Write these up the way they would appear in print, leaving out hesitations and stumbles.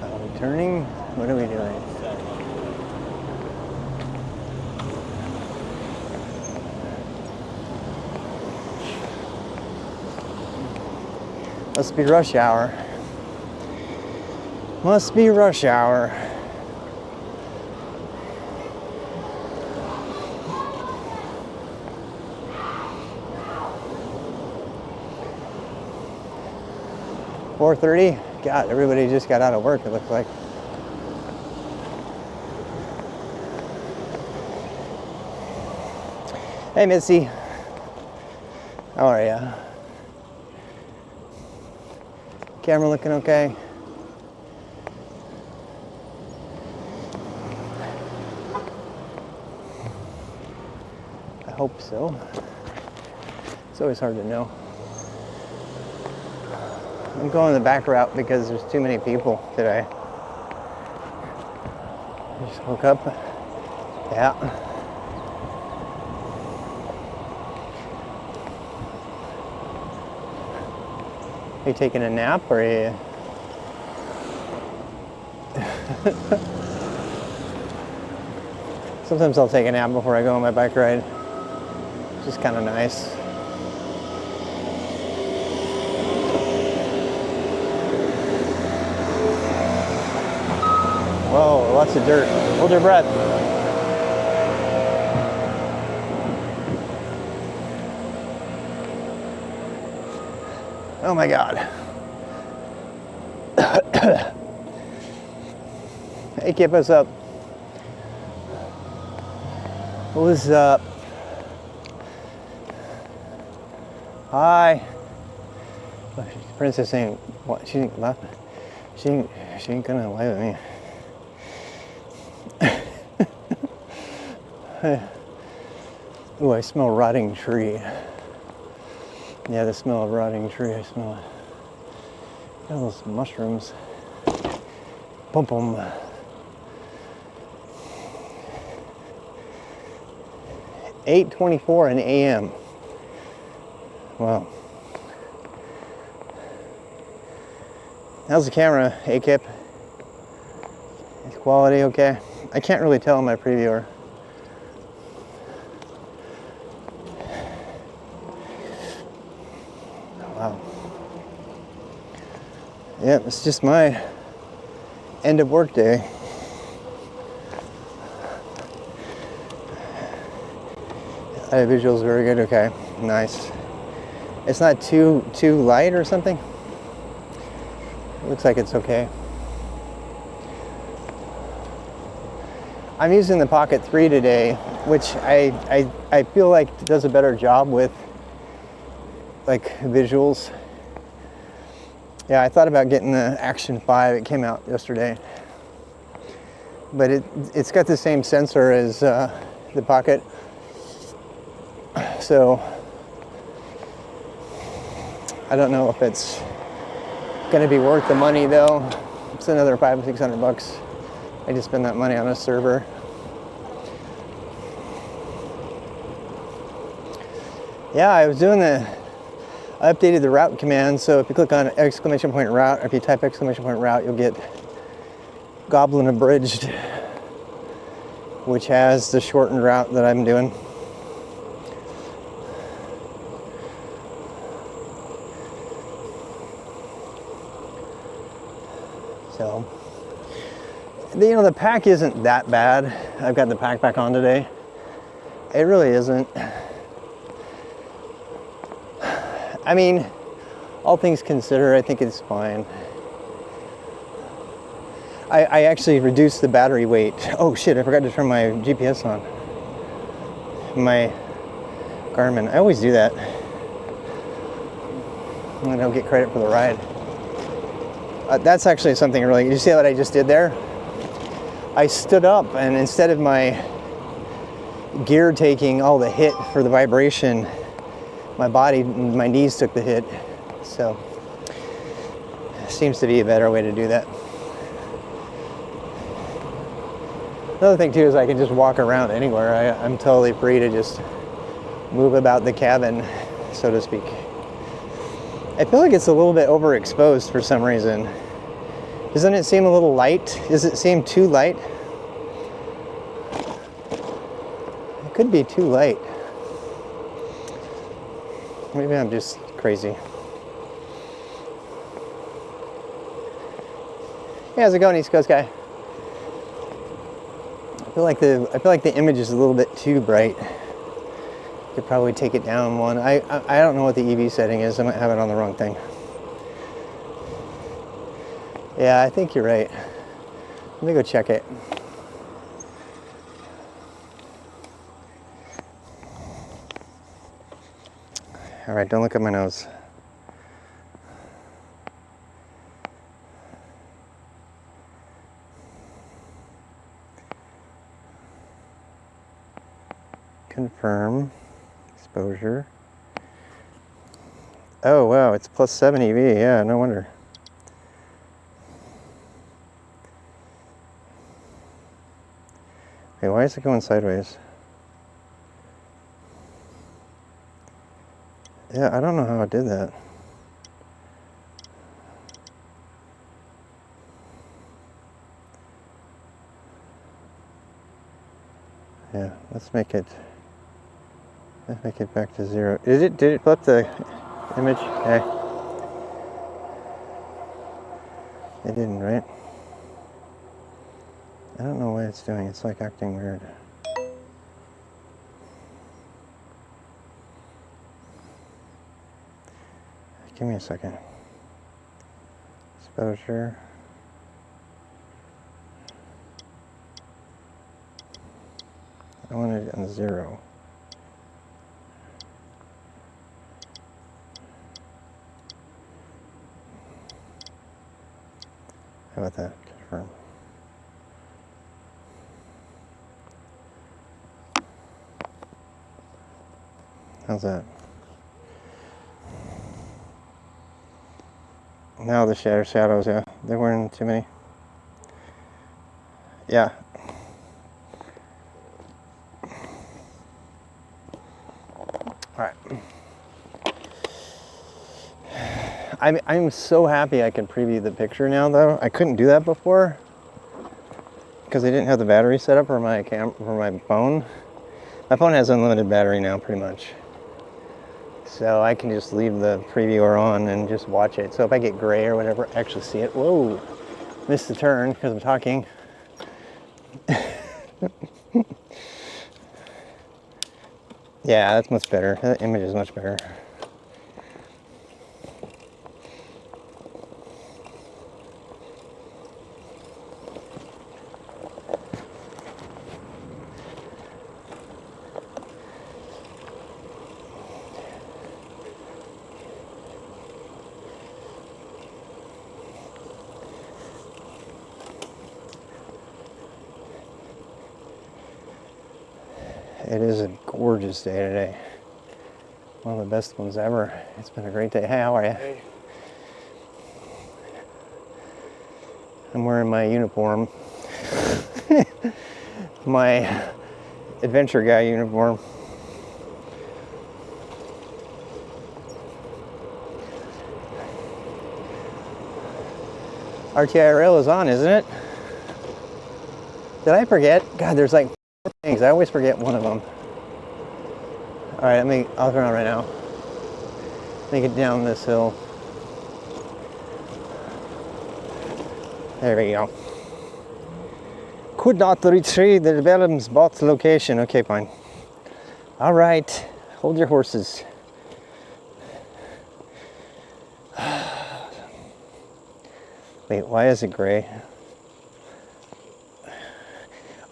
Are we turning? What are we doing? Must be rush hour. Must be rush hour. $4:30. God, everybody just got out of work, it looks like. Hey, Missy. How are ya? Camera looking okay? I hope so. It's always hard to know. I'm going the back route because there's too many people today. Just woke up. Yeah. Are you taking a nap or are you? Sometimes I'll take a nap before I go on my bike ride. It's just kind of nice. Whoa, lots of dirt. Hold your breath. Oh my God. Hey, Kip, what's up? What's up? Hi. Princess ain't what? She ain't laughing. She ain't gonna wave at me. Ooh, I smell rotting tree. Yeah, the smell of rotting tree, I smell it. Got those mushrooms. Boom, boom. $8:24 in AM. Wow. How's the camera, Kip? Is quality okay? I can't really tell in my previewer. Wow. Yeah, it's just my end of work day. Visual's very good. Okay, nice. It's not too light or something. It looks like it's okay. I'm using the Pocket 3 today, which I feel like does a better job with like visuals. Yeah, I thought about getting the Action 5. It came out yesterday, but it's got the same sensor as the Pocket. So I don't know if it's going to be worth the money though. It's another $500-600. I just spend that money on a server. Yeah, I updated the route command. So if you click on !route, or if you type !route, you'll get Goblin Abridged, which has the shortened route that I'm doing. So, the pack isn't that bad. I've got the pack back on today. It really isn't. I mean, all things considered, I think it's fine. I actually reduced the battery weight. Oh shit, I forgot to turn my GPS on. My Garmin. I always do that. I don't get credit for the ride. That's actually something really, you see what I just did there? I stood up, and instead of my gear taking all the hit for the vibration, my knees took the hit. So, seems to be a better way to do that. Another thing too is I can just walk around anywhere. I'm totally free to just move about the cabin, so to speak. I feel like it's a little bit overexposed for some reason. Doesn't it seem a little light? Does it seem too light? It could be too light. Maybe I'm just crazy. Hey, how's it going, East Coast guy? I feel like the image is a little bit too bright. Could probably take it down one. I don't know what the EV setting is. I might have it on the wrong thing. Yeah, I think you're right. Let me go check it. All right, don't look at my nose. Confirm. Exposure. Oh wow, it's +7 EV. Yeah, no wonder. Wait, why is it going sideways? Yeah, I don't know how it did that. Yeah, let's make it back to 0. Did it flip the image? Okay. It didn't, right? I don't know what it's doing. It's like acting weird. Give me a second. Exposure. I want it on 0. How about that? Confirm. How's that? Now the shadows, yeah. There weren't too many. Yeah. Alright. I'm so happy I can preview the picture now though. I couldn't do that before because I didn't have the battery set up for my phone. My phone has unlimited battery now pretty much. So I can just leave the previewer on and just watch it. So if I get gray or whatever, I actually see it. Whoa, missed the turn because I'm talking. Yeah, that's much better. That image is much better. It is a gorgeous day today. One of the best ones ever. It's been a great day. Hey, how are you? Hey. I'm wearing my uniform. My adventure guy uniform. RTI Rail is on, isn't it? Did I forget? God, there's like 4 things. I always forget one of them. All right, I'll turn on right now. Make it down this hill. There we go. Could not retrieve the development's bot location. Okay, fine. All right, hold your horses. Wait, why is it gray?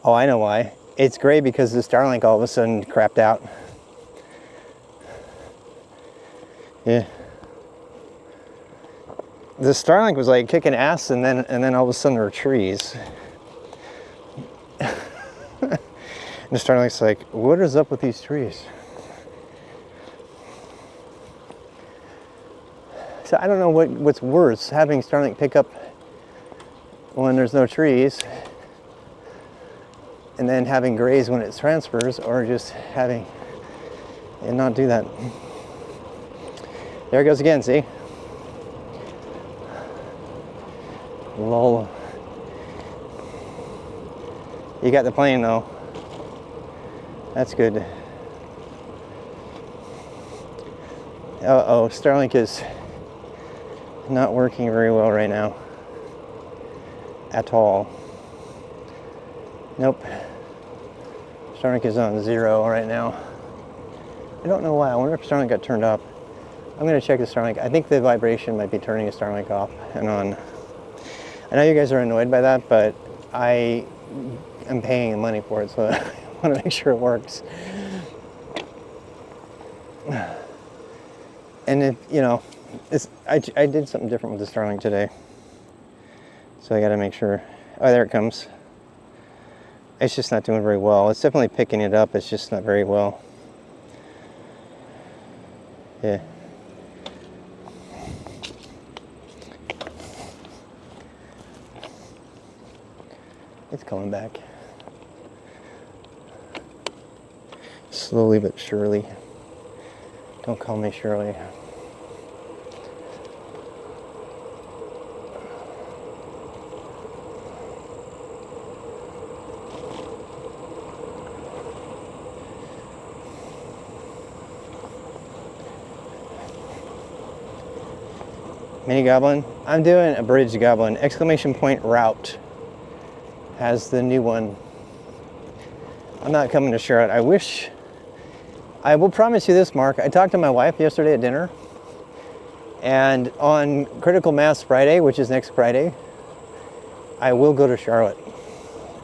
Oh, I know why. It's gray because the Starlink all of a sudden crapped out. Yeah. The Starlink was like kicking ass, and then all of a sudden there were trees. And the Starlink's like, what is up with these trees? So I don't know what's worse, having Starlink pick up when there's no trees, and then having grays when it transfers, or just having and not do that. There it goes again, see? Lol. You got the plane though. That's good. Uh-oh, Starlink is not working very well right now. At all. Nope. Starlink is on 0 right now. I don't know why. I wonder if Starlink got turned up. I'm going to check the Starlink. I think the vibration might be turning the Starlink off and on. I know you guys are annoyed by that, but I am paying money for it, so I want to make sure it works. And if, you know, I did something different with the Starlink today. So I got to make sure. Oh, there it comes. It's just not doing very well. It's definitely picking it up. It's just not very well. Yeah. It's coming back. Slowly but surely. Don't call me Shirley. Mini Goblin. I'm doing a bridge Goblin. Exclamation point route has the new one. I'm not coming to Charlotte. I wish. I will promise you this, Mark. I talked to my wife yesterday at dinner, and on Critical Mass Friday, which is next Friday, I will go to Charlotte.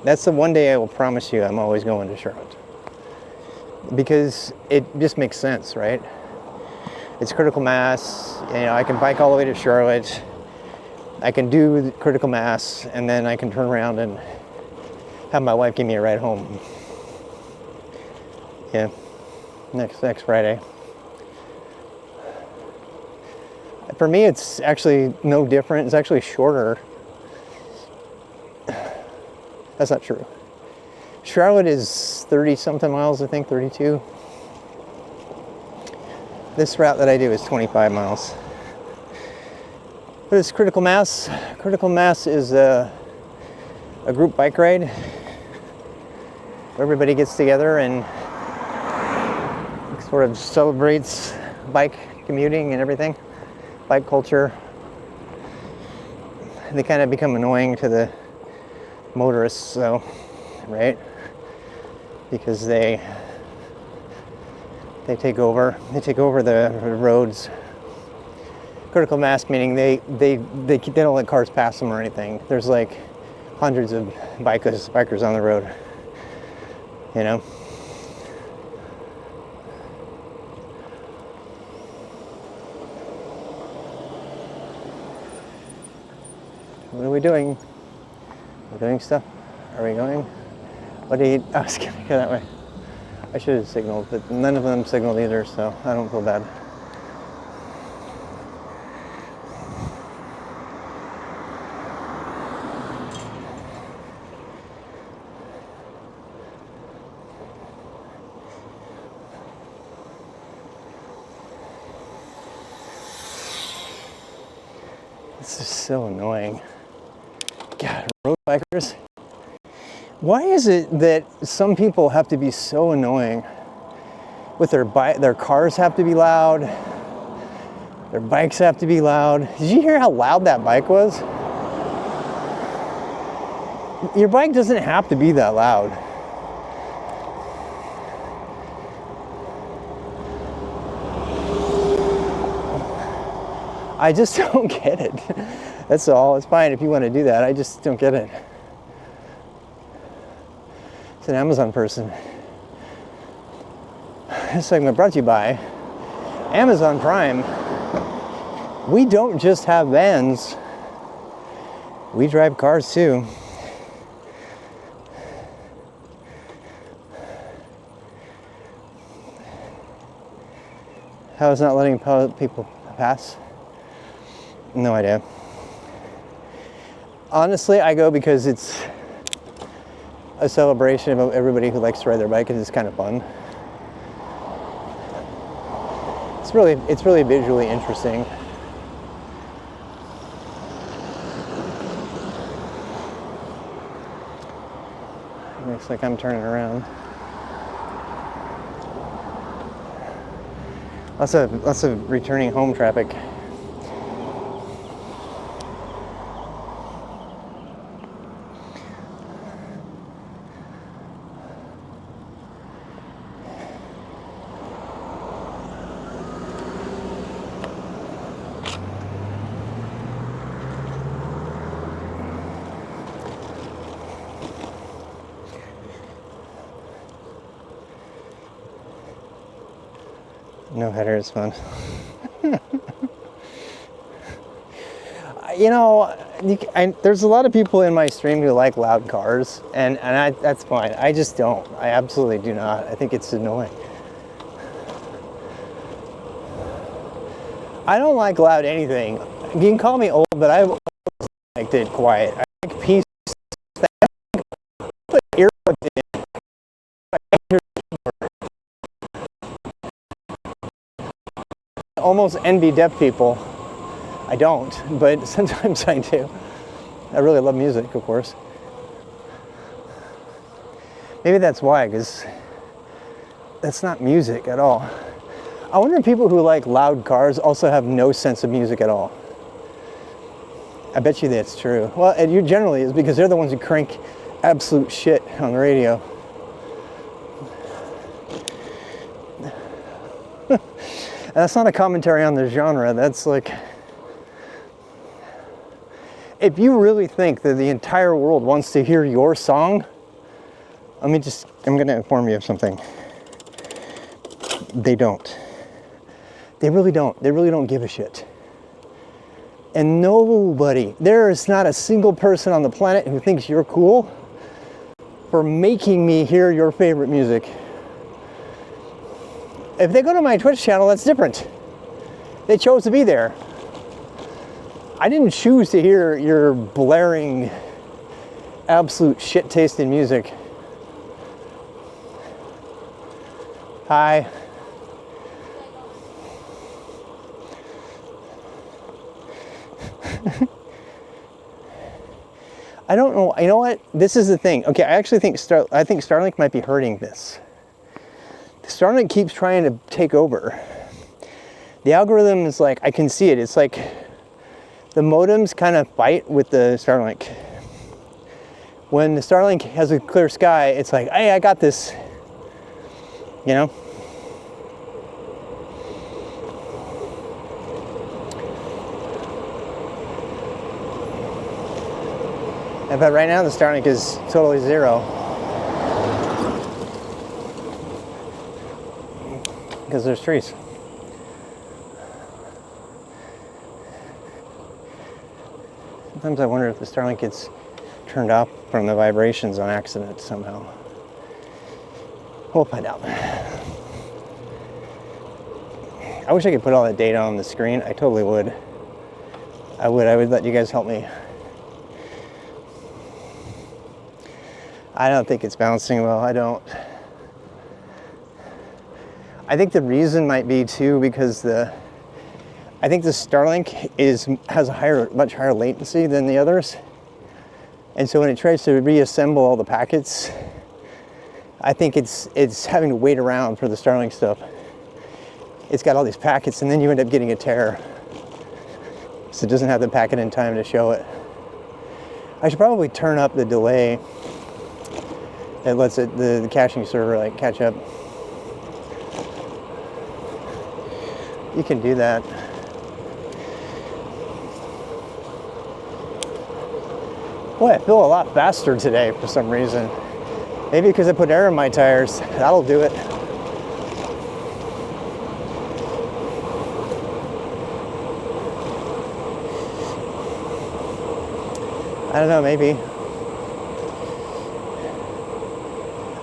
That's the one day I will promise you I'm always going to Charlotte. Because it just makes sense, right? It's Critical Mass, you know, I can bike all the way to Charlotte. I can do the Critical Mass, and then I can turn around and have my wife give me a ride home. Yeah, next Friday. For me, it's actually no different. It's actually shorter. That's not true. Charlotte is 30-something miles, I think, 32. This route that I do is 25 miles. But it's Critical Mass. Critical Mass is a group bike ride where everybody gets together and sort of celebrates bike commuting and everything, bike culture. They kind of become annoying to the motorists, though, right? Because they take over the roads. Critical Mass meaning they don't let cars pass them or anything. There's like hundreds of bikers on the road, you know. What are we doing? We're doing stuff. Are we going? What do you? I was gonna go that way. I should have signaled, but none of them signaled either, so I don't feel bad. This is so annoying. God, road bikers. Why is it that some people have to be so annoying? With their cars have to be loud. Their bikes have to be loud. Did you hear how loud that bike was? Your bike doesn't have to be that loud. I just don't get it. That's all. It's fine if you want to do that. I just don't get it. It's an Amazon person. This segment brought to you by Amazon Prime. We don't just have vans. We drive cars too. How is not letting people pass? No idea. Honestly, I go because it's a celebration of everybody who likes to ride their bike, and it's kind of fun. It's really visually interesting. Looks like I'm turning around. Lots of returning home traffic. No header is fun. You know, there's a lot of people in my stream who like loud cars, and that's fine. I just don't. I absolutely do not. I think it's annoying. I don't like loud anything. You can call me old, but I've always liked it quiet. I like peace. Put earplugs in. Almost envy deaf people. I don't, but sometimes I do. I really love music, of course. Maybe that's why, because that's not music at all. I wonder if people who like loud cars also have no sense of music at all. I bet you that's true. Well, it generally is, because they're the ones who crank absolute shit on the radio. And that's not a commentary on the genre. That's like, if you really think that the entire world wants to hear your song, I'm going to inform you of something. They don't. They really don't. They really don't give a shit. And nobody, there is not a single person on the planet who thinks you're cool for making me hear your favorite music. If they go to my Twitch channel, that's different. They chose to be there. I didn't choose to hear your blaring, absolute shit-tasting music. Hi. I don't know. You know what? This is the thing. Okay, I actually think Starlink might be hurting this. Starlink keeps trying to take over. The algorithm is like, I can see it. It's like the modems kind of fight with the Starlink. When the Starlink has a clear sky, it's like, hey, I got this. You know? But right now the Starlink is totally zero. Because there's trees. Sometimes I wonder if the Starlink gets turned off from the vibrations on accident somehow. We'll find out. I wish I could put all that data on the screen. I totally would. I would let you guys help me. I don't think it's bouncing well. I don't. I think the reason might be too because I think the Starlink has a much higher latency than the others, and so when it tries to reassemble all the packets, I think it's having to wait around for the Starlink stuff. It's got all these packets, and then you end up getting a tear, so it doesn't have the packet in time to show it. I should probably turn up the delay that lets the caching server like catch up. You can do that. Boy, I feel a lot faster today for some reason. Maybe because I put air in my tires. That'll do it. I don't know, maybe.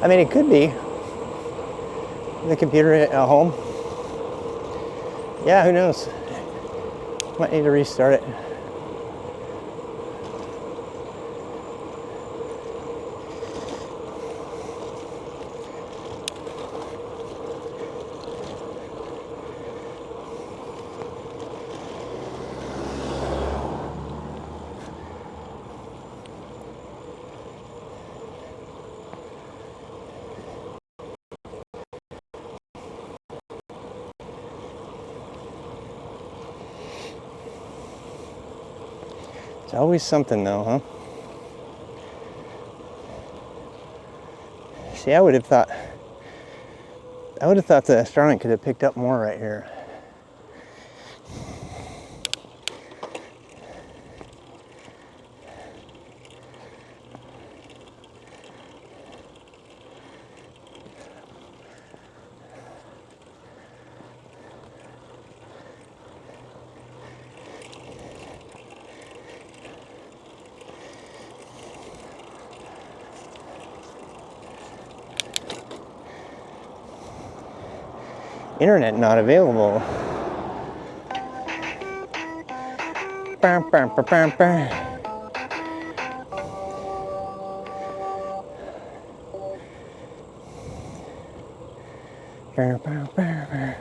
I mean, it could be. The computer at home. Yeah, who knows? Might need to restart it. It's always something though, huh? See, I would have thought the Starlink could have picked up more right here. Internet not available. Bam, bam, bam, bam, bam. Bam, bam, bam, bam.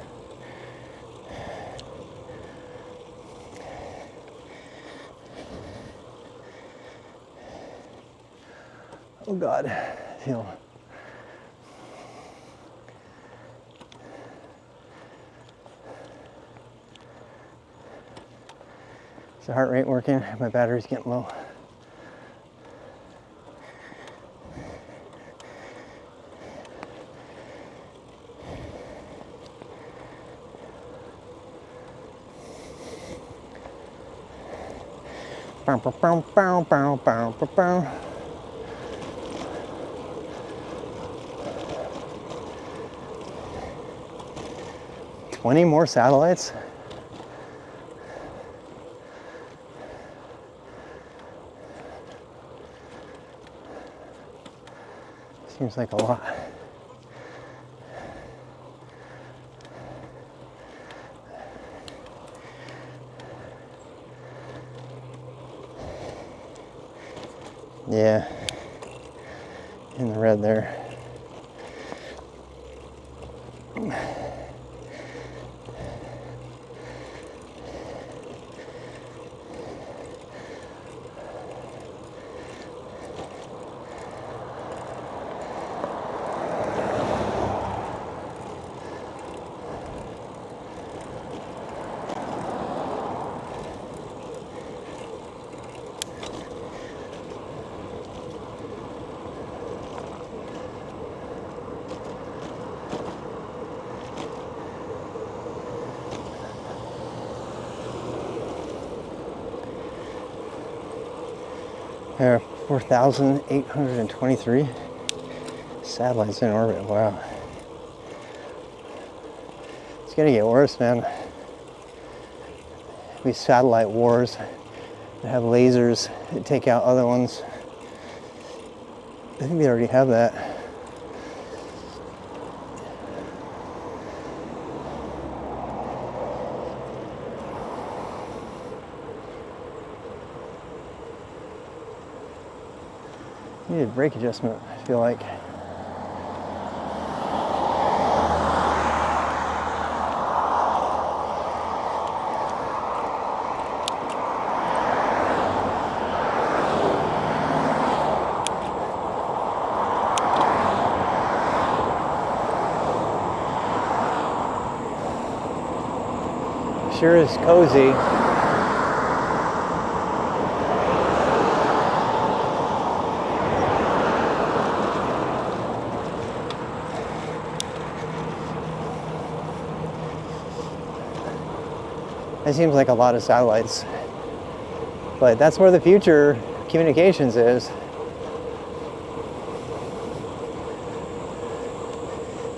Oh God, I feel. Is the heart rate working? My battery's getting low. Bow, bow, bow, bow, bow, bow, bow, bow. Twenty more satellites? Seems like a lot. Yeah, in the red there. There are 4,823 satellites in orbit. Wow. It's gonna get worse, man. These satellite wars that have lasers that take out other ones. I think they already have that. Needed brake adjustment, I feel like. Sure is cozy. It seems like a lot of satellites, but that's where the future communications is.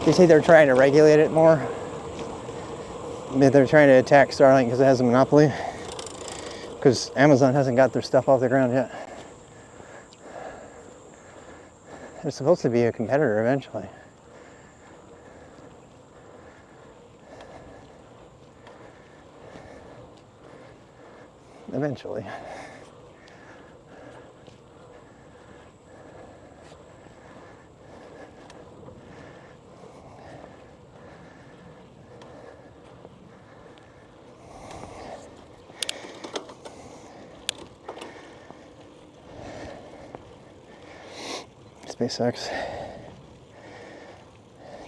You say they're trying to regulate it more? They're trying to attack Starlink because it has a monopoly? Because Amazon hasn't got their stuff off the ground yet. They're supposed to be a competitor eventually. Eventually. SpaceX,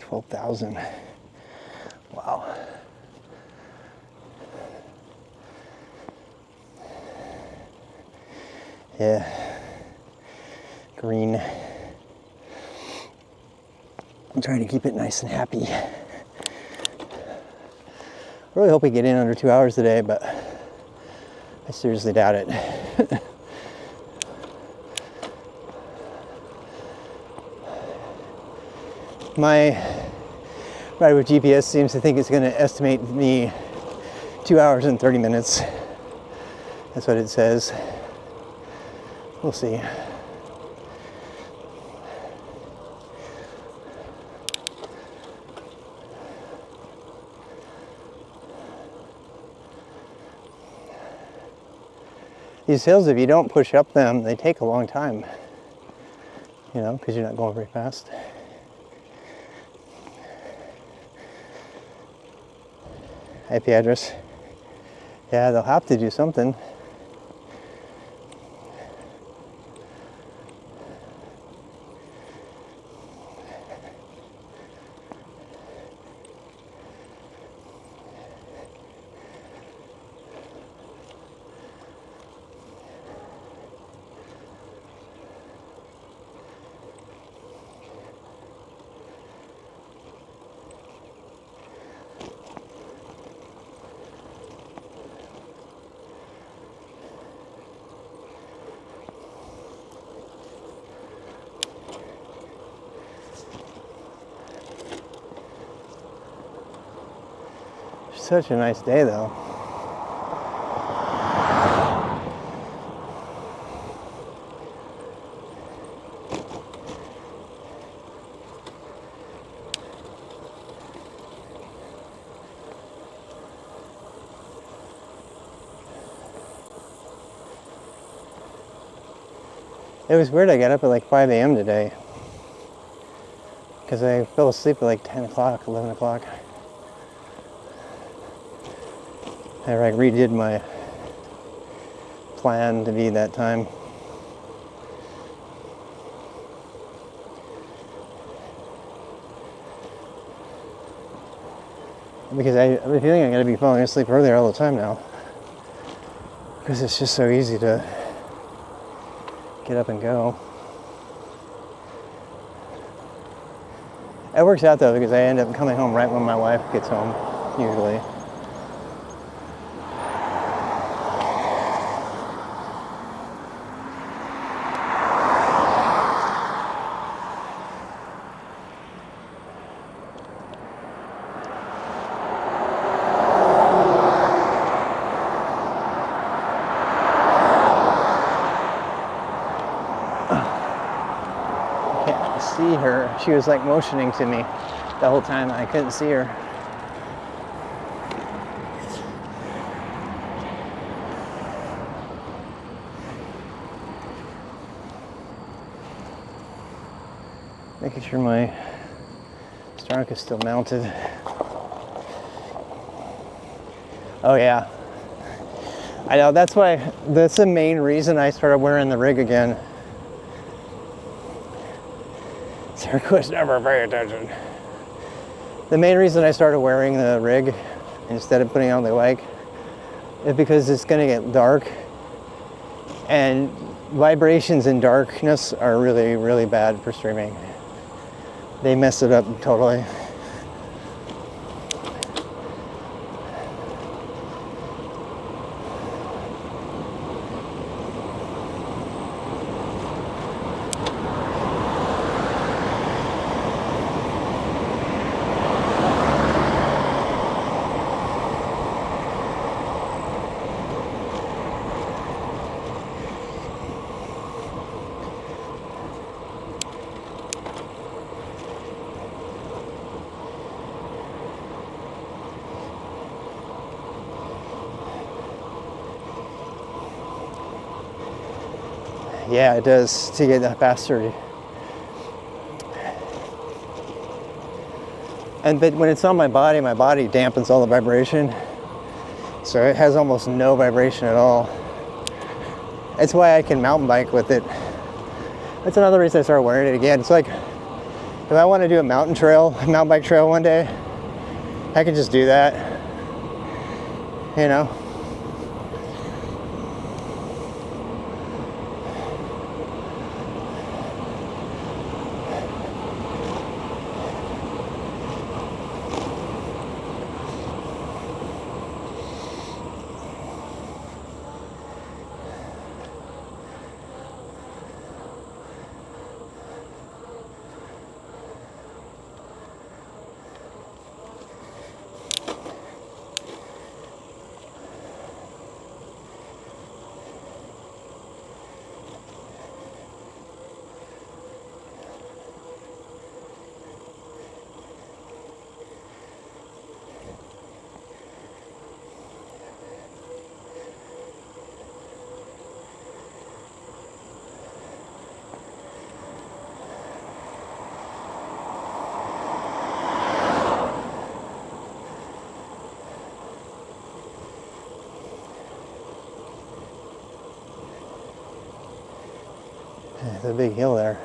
12,000. Wow. Yeah. Green. I'm trying to keep it nice and happy. I really hope we get in under 2 hours today, but I seriously doubt it. My ride with GPS seems to think it's going to estimate me 2 hours and 30 minutes. That's what it says. We'll see. These hills, if you don't push up them, they take a long time, you know, because you're not going very fast. IP address. Yeah, they'll have to do something. Such a nice day, though. It was weird, I got up at like 5 a.m. today because I fell asleep at like 10 o'clock, 11 o'clock. I like redid my plan to be that time. Because I have a feeling I'm going to be falling asleep earlier all the time now. Because it's just so easy to get up and go. It works out though, because I end up coming home right when my wife gets home, usually. See her. She was like motioning to me the whole time. I couldn't see her. Making sure my Starlink is still mounted. Oh yeah. I know, that's the main reason I started wearing the rig again. Sarah never pay attention. The main reason I started wearing the rig instead of putting on the bike is because it's going to get dark, and vibrations in darkness are really, really bad for streaming. They mess it up totally. Yeah, it does, to get that faster. But when it's on my body dampens all the vibration. So it has almost no vibration at all. That's why I can mountain bike with it. That's another reason I started wearing it again. It's like, if I want to do a mountain bike trail one day, I can just do that, you know? the big hill there.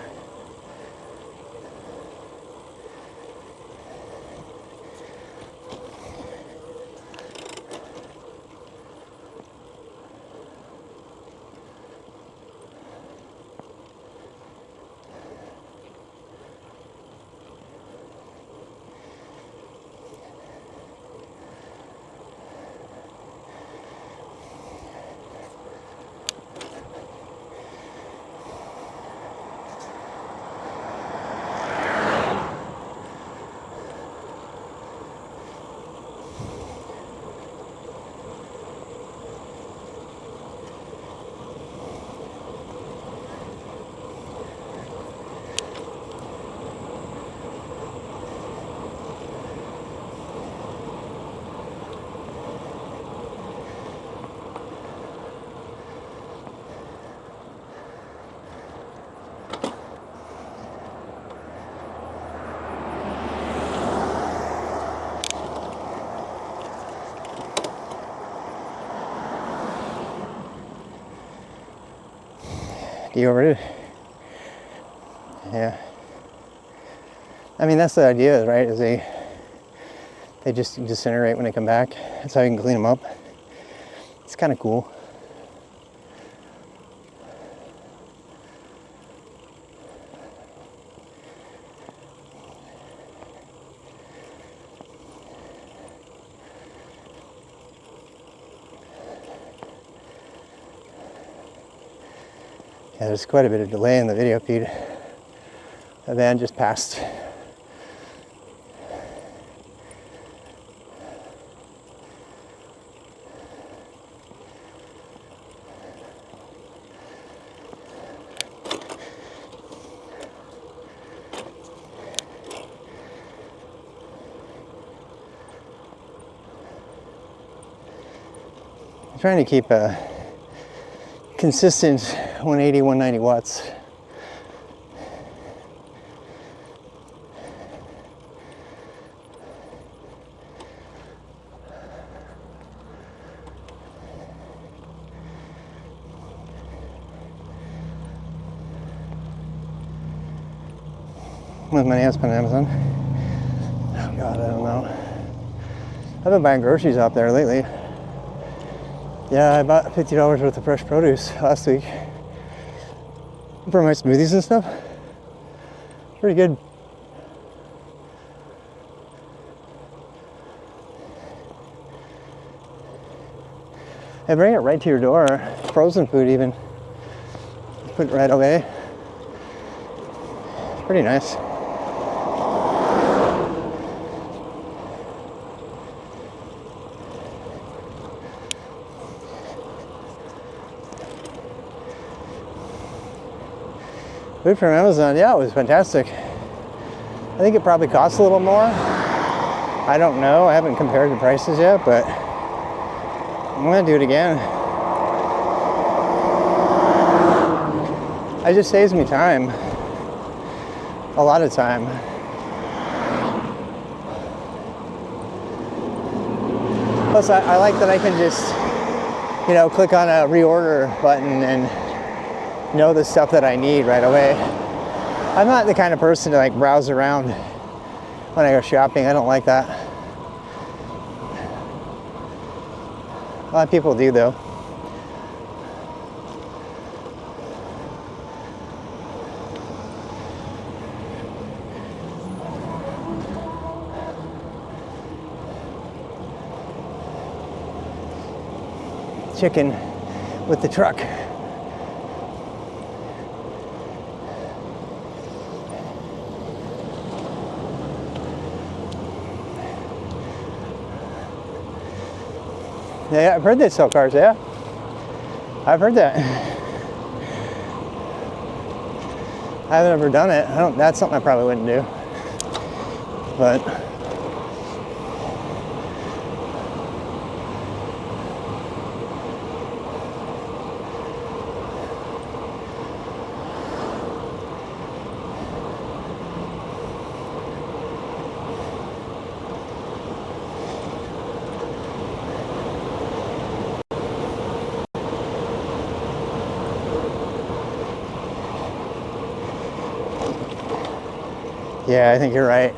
Dehydrated. Yeah. I mean, that's the idea, right? Is they just disintegrate when they come back. That's how you can clean them up. It's kind of cool. Yeah, there's quite a bit of delay in the video feed. The van just passed. I'm trying to keep a consistent 180, 190 watts. With my nails on Amazon. Oh God, I don't know. I've been buying groceries out there lately. Yeah, I bought $50 worth of fresh produce last week for my smoothies and stuff. Pretty good. They bring it right to your door. Frozen food even. Put it right away. It's pretty nice. Food from Amazon, yeah, it was fantastic. I think it probably costs a little more. I don't know, I haven't compared the prices yet, but I'm gonna do it again. It just saves me time. A lot of time. Plus, I like that I can just, click on a reorder button and know the stuff that I need right away. I'm not the kind of person to browse around when I go shopping. I don't like that. A lot of people do though. Chicken with the truck. Yeah, I've heard they sell cars, yeah. I've heard that. I haven't ever done it. That's something I probably wouldn't do. But Yeah, I think you're right.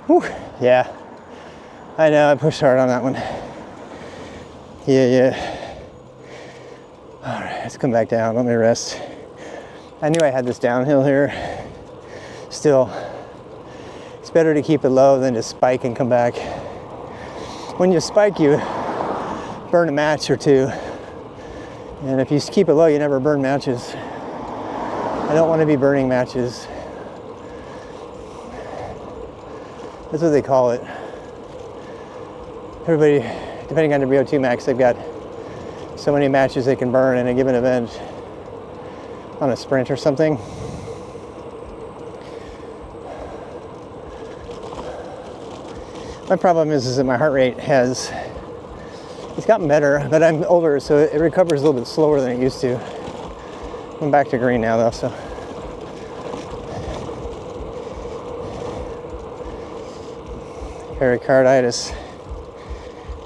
Whew, yeah, I know, I pushed hard on that one. Yeah. All right, let's come back down, let me rest. I knew I had this downhill here. Still, it's better to keep it low than to spike and come back. When you spike, you burn a match or two. And if you keep it low, you never burn matches. I don't want to be burning matches. That's what they call it. Everybody, depending on the VO2 max, they've got so many matches they can burn in a given event on a sprint or something. My problem is that my heart rate it's gotten better, but I'm older, so it recovers a little bit slower than it used to. I'm back to green now though, so. Pericarditis.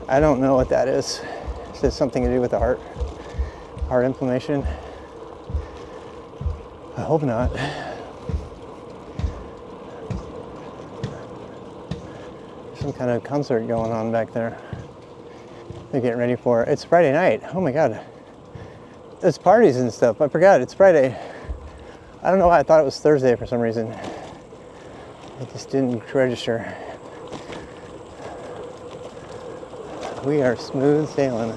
I don't know what that is. Is it something to do with the heart inflammation? I hope not. Some kind of concert going on back there. They're getting ready for it. It's Friday night. Oh my God. There's parties and stuff. I forgot it's Friday. I don't know why I thought it was Thursday for some reason. It just didn't register. We are smooth sailing.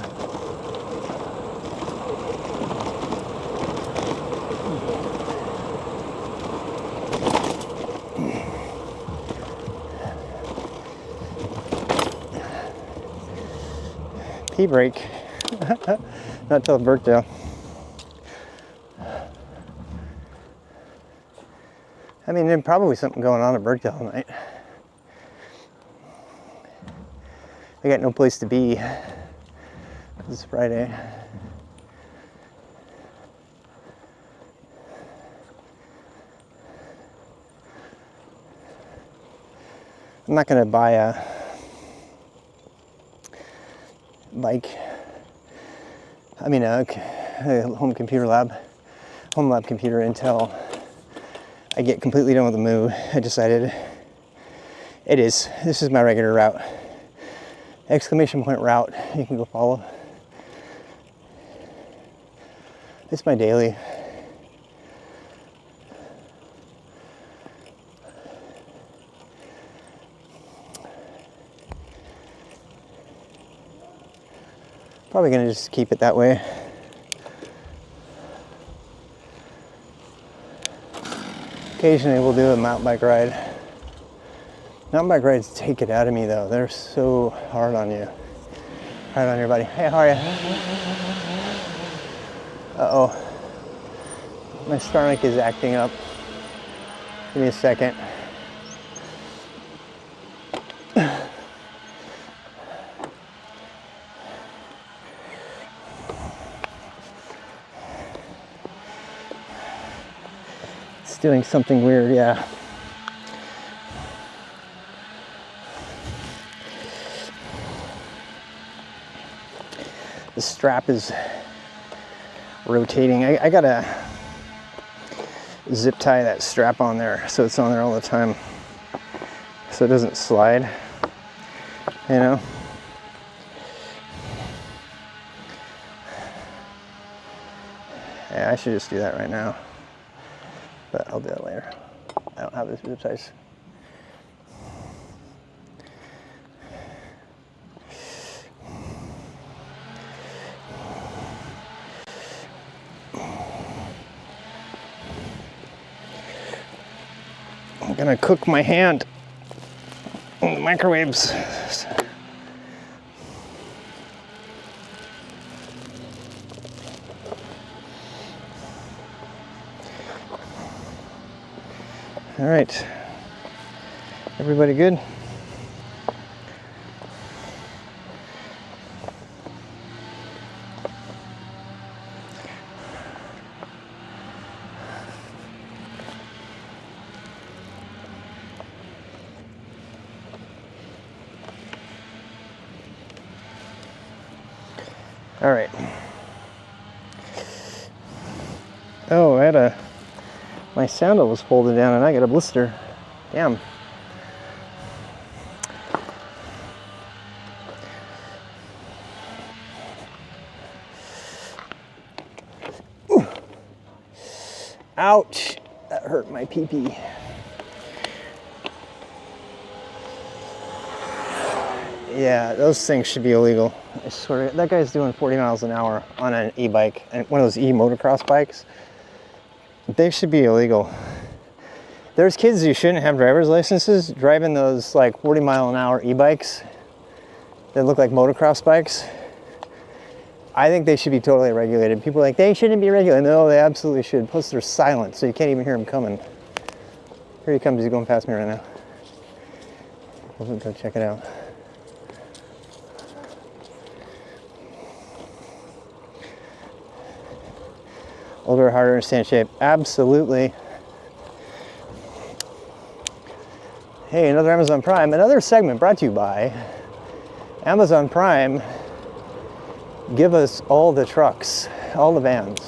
Pee break. Not till Birkdale. I mean, there's probably something going on at Birkdale tonight. I got no place to be. It's Friday. I'm not gonna buy a bike. I mean a home lab computer until I get completely done with the move. I decided this is my regular route. Exclamation point route. You can go follow. It's my daily. Probably gonna just keep it that way. Occasionally we'll do a mountain bike ride. Mountain bike rides take it out of me though. They're so hard on you. Hard on your body. Hey, how are you? Uh-oh. My stomach is acting up. Give me a second. It's doing something weird, yeah. The strap is rotating. I gotta zip tie that strap on there so it's on there all the time so it doesn't slide, you know. Yeah, I should just do that right now, but I'll do it later. I don't have this zip ties. I'm gonna cook my hand in the microwaves. All right, everybody good? All right. Oh, my sandal was folded down and I got a blister. Damn. Ooh. Ouch. That hurt my pee-pee. Yeah, those things should be illegal. I swear, that guy's doing 40 miles an hour on an e-bike, and one of those e-motocross bikes. They should be illegal. There's kids who shouldn't have driver's licenses driving those like 40 mile an hour e-bikes that look like motocross bikes. I think they should be totally regulated. People are like, they shouldn't be regulated. No, they absolutely should. Plus they're silent, so you can't even hear them coming. Here he comes, he's going past me right now. We'll go check it out. Older, harder to understand shape. Absolutely. Hey, another Amazon Prime. Another segment brought to you by Amazon Prime. Give us all the trucks, all the vans.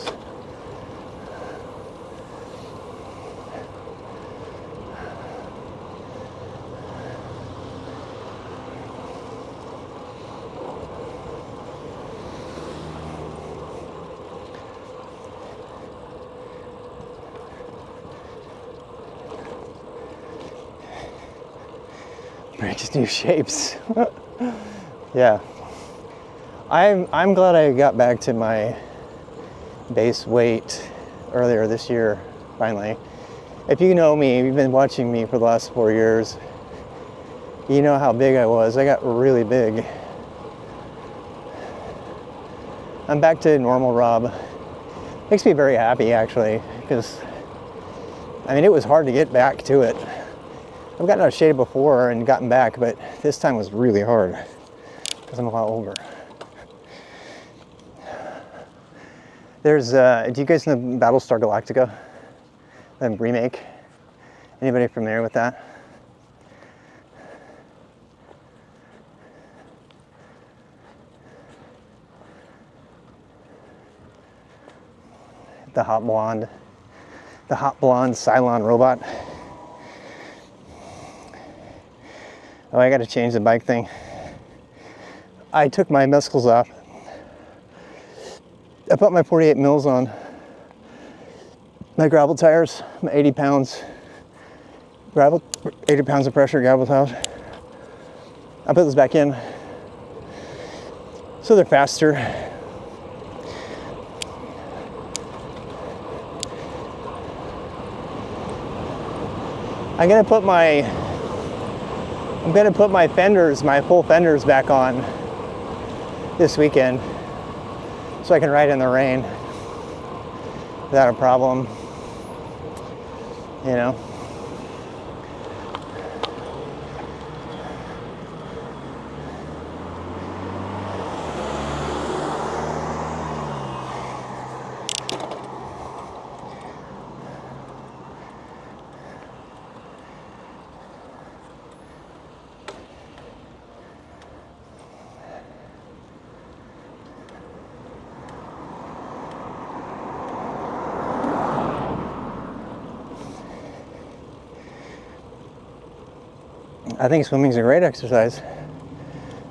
Just new shapes. Yeah. I'm glad I got back to my base weight earlier this year, finally. If you know me, you've been watching me for the last 4 years, you know how big I was. I got really big. I'm back to normal Rob. Makes me very happy, actually, because, I mean, it was hard to get back to it. I've gotten out of shape before and gotten back, but this time was really hard because I'm a lot older. There's, do you guys know Battlestar Galactica? The remake? Anybody familiar with that? The hot blonde Cylon robot. Oh, I gotta change the bike thing. I took my mescals off. I put my 48 mils on my gravel tires, my 80 pounds gravel, 80 pounds of pressure gravel tires. I put those back in so they're faster. I'm gonna put my fenders, my full fenders back on this weekend so I can ride in the rain without a problem, you know. I think swimming's a great exercise.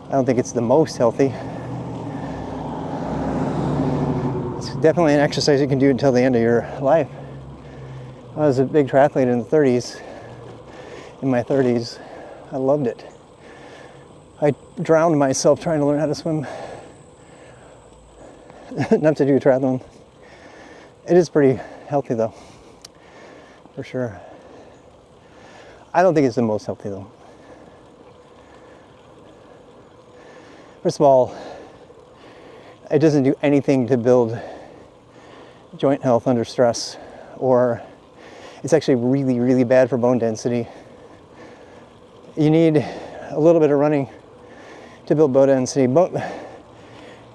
I don't think it's the most healthy. It's definitely an exercise you can do until the end of your life. I was a big triathlete in the 30s. In my 30s, I loved it. I drowned myself trying to learn how to swim. Enough to do a triathlon. It is pretty healthy though, for sure. I don't think it's the most healthy though. First of all, it doesn't do anything to build joint health under stress, or it's actually really, really bad for bone density. You need a little bit of running to build bone density.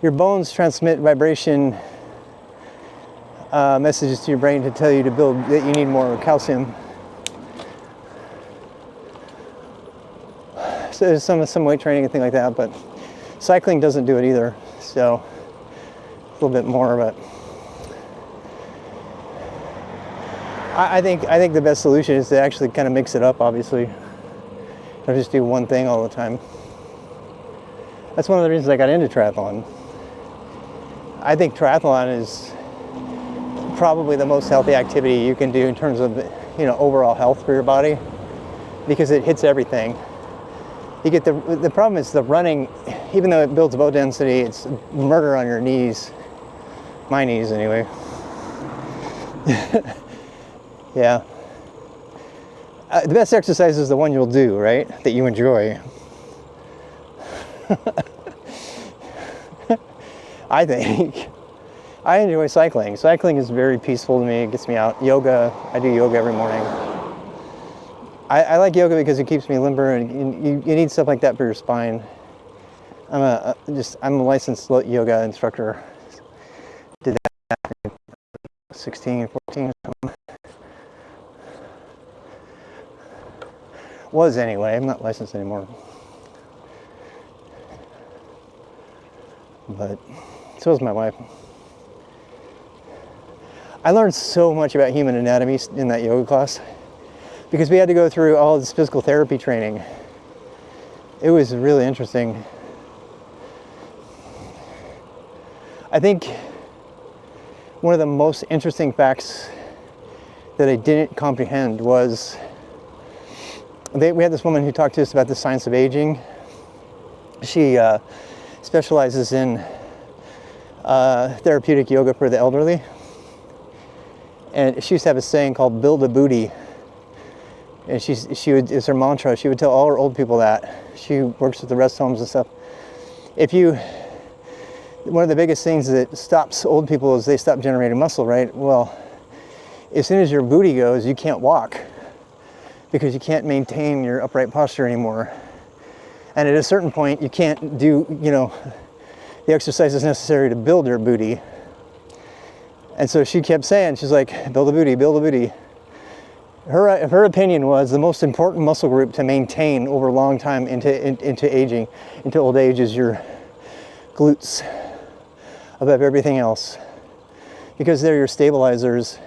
Your bones transmit vibration messages to your brain to tell you to build, that you need more calcium. So there's some weight training and things like that, but cycling doesn't do it either. So a little bit more, but I think the best solution is to actually kind of mix it up, obviously. Don't just do one thing all the time. That's one of the reasons I got into triathlon. I think triathlon is probably the most healthy activity you can do in terms of, overall health for your body, because it hits everything. You get the problem is the running, even though it builds bone density, it's murder on your knees. My knees, anyway. Yeah. The best exercise is the one you'll do, right? That you enjoy. I think. I enjoy cycling. Cycling is very peaceful to me. It gets me out. Yoga, I do yoga every morning. I like yoga because it keeps me limber, and you need stuff like that for your spine. I'm a licensed yoga instructor. Did that at 16, 14 or something. Was anyway. I'm not licensed anymore. But so is my wife. I learned so much about human anatomy in that yoga class, because we had to go through all this physical therapy training. It was really interesting. I think one of the most interesting facts that I didn't comprehend was we had this woman who talked to us about the science of aging. She specializes in therapeutic yoga for the elderly. And she used to have a saying called "build a booty," and it's her mantra. She would tell all her old people that. She works with the rest homes and stuff. One of the biggest things that stops old people is they stop generating muscle, right? Well, as soon as your booty goes, you can't walk, because you can't maintain your upright posture anymore. And at a certain point, you can't do, the exercises necessary to build your booty. And so she kept saying, she's like, build a booty, build a booty. Her opinion was the most important muscle group to maintain over a long time into aging, into old age, is your glutes above everything else, because they're your stabilizers.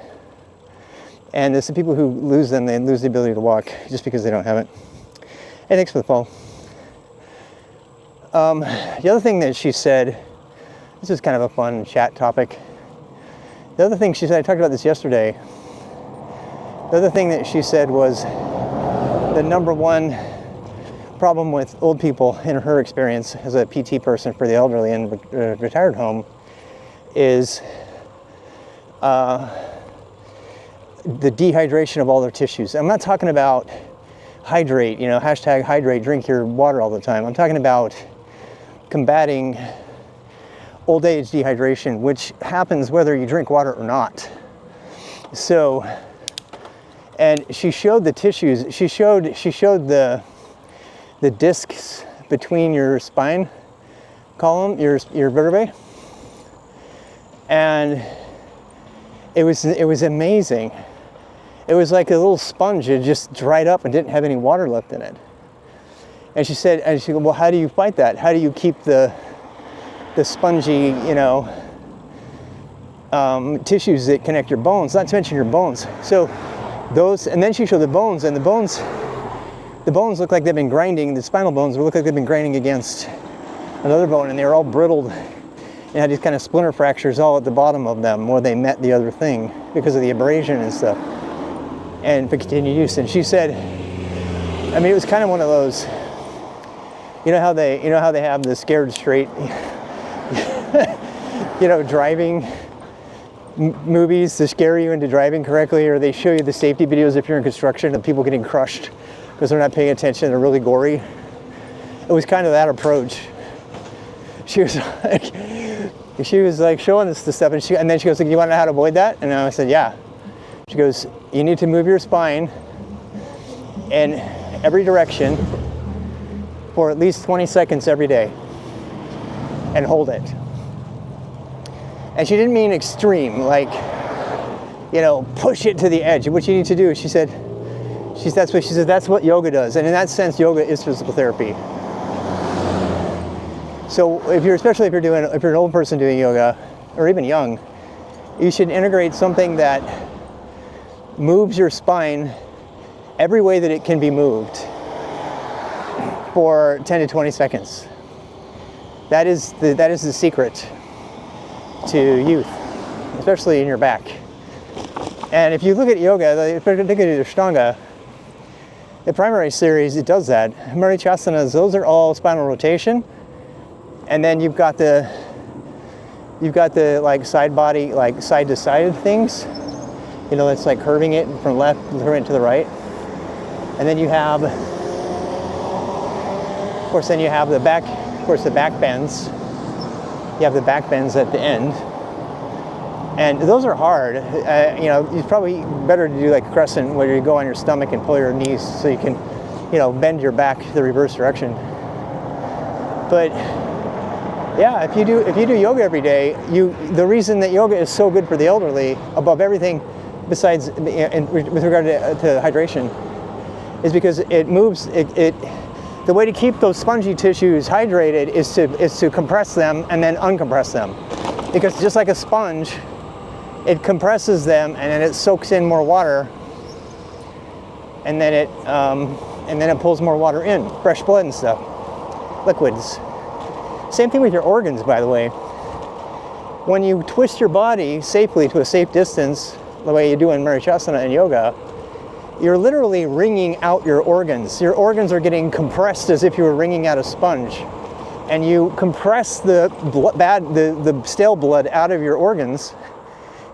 And it's the people who lose them, they lose the ability to walk just because they don't have it. Hey, thanks for the follow. The other thing that she said, this is kind of a fun chat topic. The other thing she said, I talked about this yesterday. The other thing that she said was the number one problem with old people, in her experience as a PT person for the elderly in a retired home, is the dehydration of all their tissues. I'm not talking about hydrate, hashtag hydrate, drink your water all the time. I'm talking about combating old age dehydration, which happens whether you drink water or not. So, and she showed the tissues. She showed the discs between your spine column, your vertebrae, and it was amazing. It was like a little sponge. It just dried up and didn't have any water left in it. And she said, well, how do you fight that? How do you keep the spongy, tissues that connect your bones, not to mention your bones. So those, and then she showed the bones, and the bones look like they've been grinding, the spinal bones look like they've been grinding against another bone, and they were all brittled and had these kind of splinter fractures all at the bottom of them where they met the other thing because of the abrasion and stuff, and for continued use. And she said, it was kind of one of those, how they have the scared straight driving movies to scare you into driving correctly, or they show you the safety videos if you're in construction of people getting crushed because they're not paying attention, they're really gory. It was kind of that approach. She was like showing us the stuff, and then she goes, "You want to know how to avoid that?" And I said, "Yeah." She goes, "You need to move your spine in every direction for at least 20 seconds every day and hold it." And she didn't mean extreme, like, push it to the edge. What you need to do, she said, that's what yoga does. And in that sense, yoga is physical therapy. So especially if you're an old person doing yoga, or even young, you should integrate something that moves your spine every way that it can be moved for 10 to 20 seconds. That is the secret to youth, especially in your back. And if you look at yoga, particularly Ashtanga, the primary series, it does that. Marichasanas, those are all spinal rotation. And then you've got the like side body, like side to side things. It's like curving it from left, curving it to the right. And then you have, the back, the back bends. You have the back bends at the end. And those are hard. It's probably better to do like a crescent where you go on your stomach and pull your knees so you can, bend your back the reverse direction. But yeah, if you do yoga every day, the reason that yoga is so good for the elderly, above everything besides with regard to hydration, is because it moves the way to keep those spongy tissues hydrated is to compress them and then uncompress them. Because just like a sponge, it compresses them and then it soaks in more water, and then it pulls more water in, fresh blood and stuff, liquids. Same thing with your organs, by the way. When you twist your body safely to a safe distance, the way you do in Marichasana and yoga, you're literally wringing out your organs. Your organs are getting compressed as if you were wringing out a sponge. And you compress the stale blood out of your organs,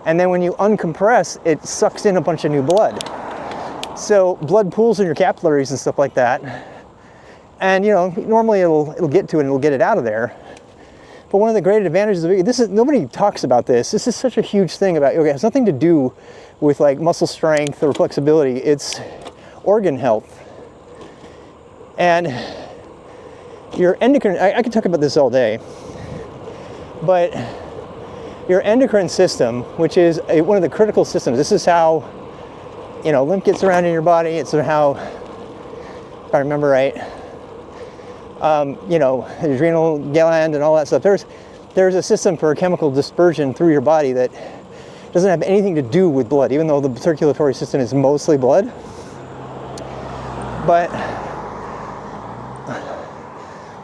and then when you uncompress, it sucks in a bunch of new blood. So blood pools in your capillaries and stuff like that. And normally it'll get to it and it'll get it out of there. But one of the great advantages of it, nobody talks about this. This is such a huge thing about yoga. It has nothing to do with like muscle strength or flexibility. It's organ health. And your endocrine, I could talk about this all day, but your endocrine system, which is one of the critical systems, this is how, lymph gets around in your body. It's how, if I remember right, adrenal gland and all that stuff. There's a system for chemical dispersion through your body that doesn't have anything to do with blood, even though the circulatory system is mostly blood. But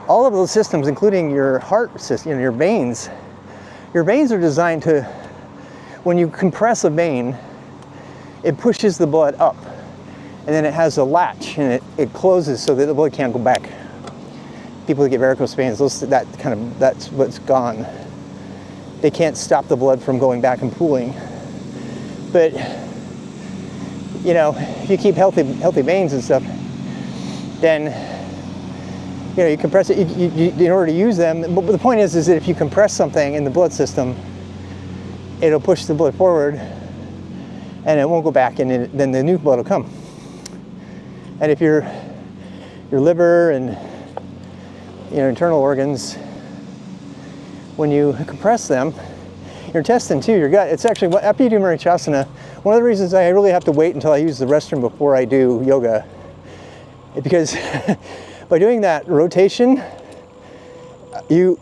all of those systems, including your heart system, your veins are designed to, when you compress a vein, it pushes the blood up, and then it has a latch, and it closes so that the blood can't go back. People that get varicose veins, that's what's gone. They can't stop the blood from going back and pooling. But if you keep healthy veins and stuff, then you compress it in order to use them. But the point is that if you compress something in the blood system, it'll push the blood forward, and it won't go back, and then the new blood will come. And if your liver and internal organs, when you compress them, your intestine too, your gut, it's actually, after you do Marichasana, one of the reasons I really have to wait until I use the restroom before I do yoga, is because by doing that rotation,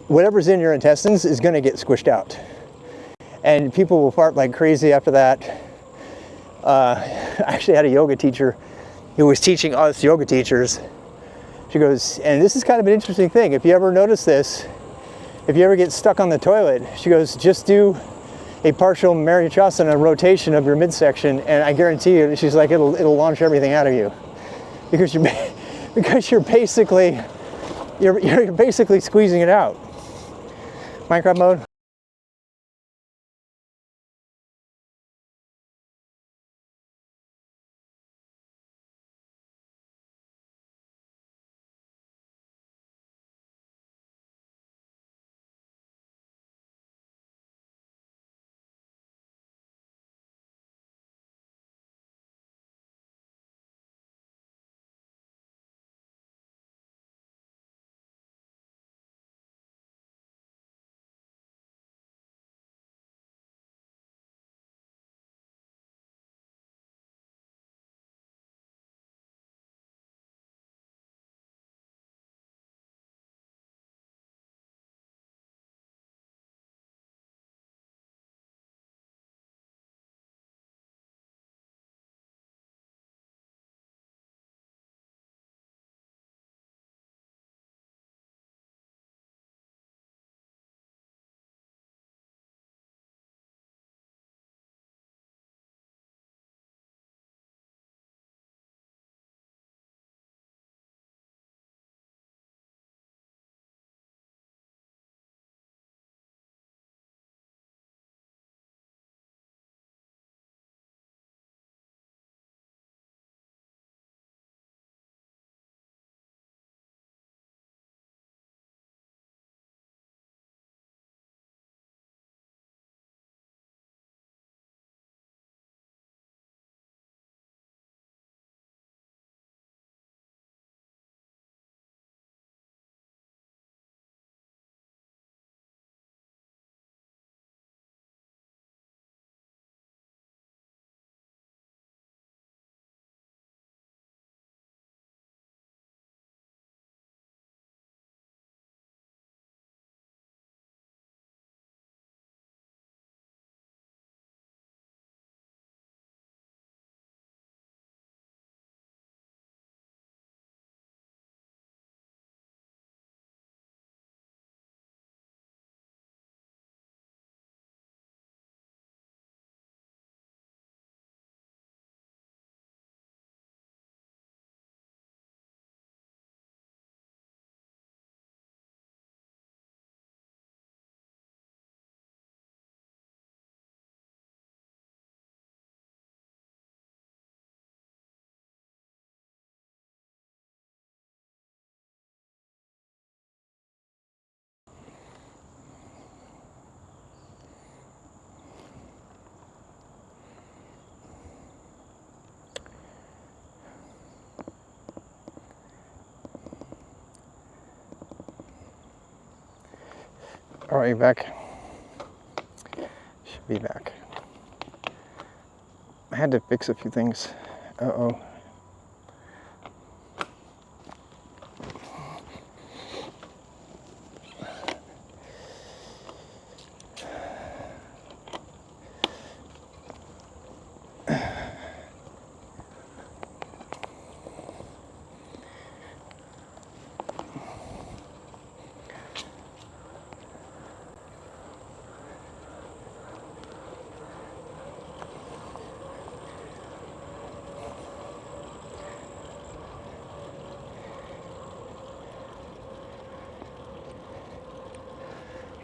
whatever's in your intestines is going to get squished out. And people will fart like crazy after that. I actually had a yoga teacher who was teaching us yoga teachers. She goes, and this is kind of an interesting thing. If you ever notice this, if you ever get stuck on the toilet, she goes, just do a partial Marichasana rotation of your midsection, and I guarantee you, she's like, it'll launch everything out of you, because you're basically squeezing it out. Minecraft mode. All right, you back? Should be back. I had to fix a few things. Uh-oh.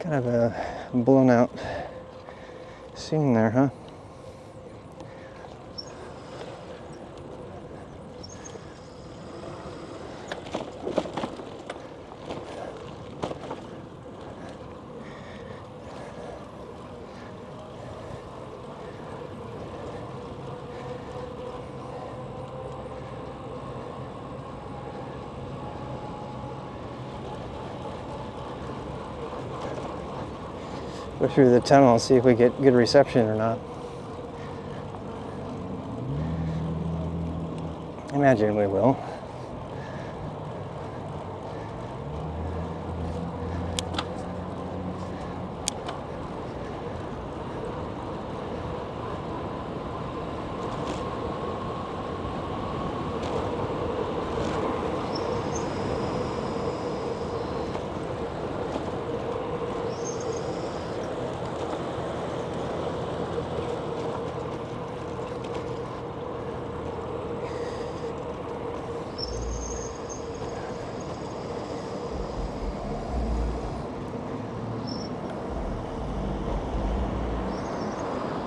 Kind of a blown out scene there, huh? Go through the tunnel and see if we get good reception or not. I imagine we will.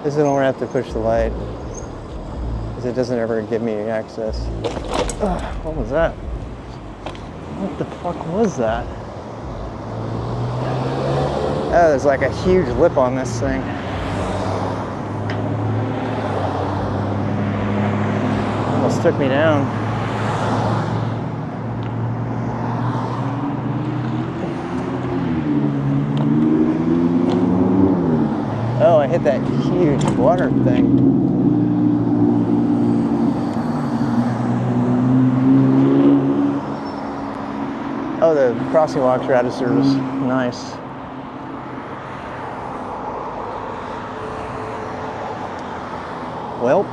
This is when I have to push the light, because it doesn't ever give me access. Ugh, what was that? What the fuck was that? Oh, there's like a huge lip on this thing. Almost took me down. Oh, I hit that huge water thing. Oh, the crossing walks are out of service. Nice. Well.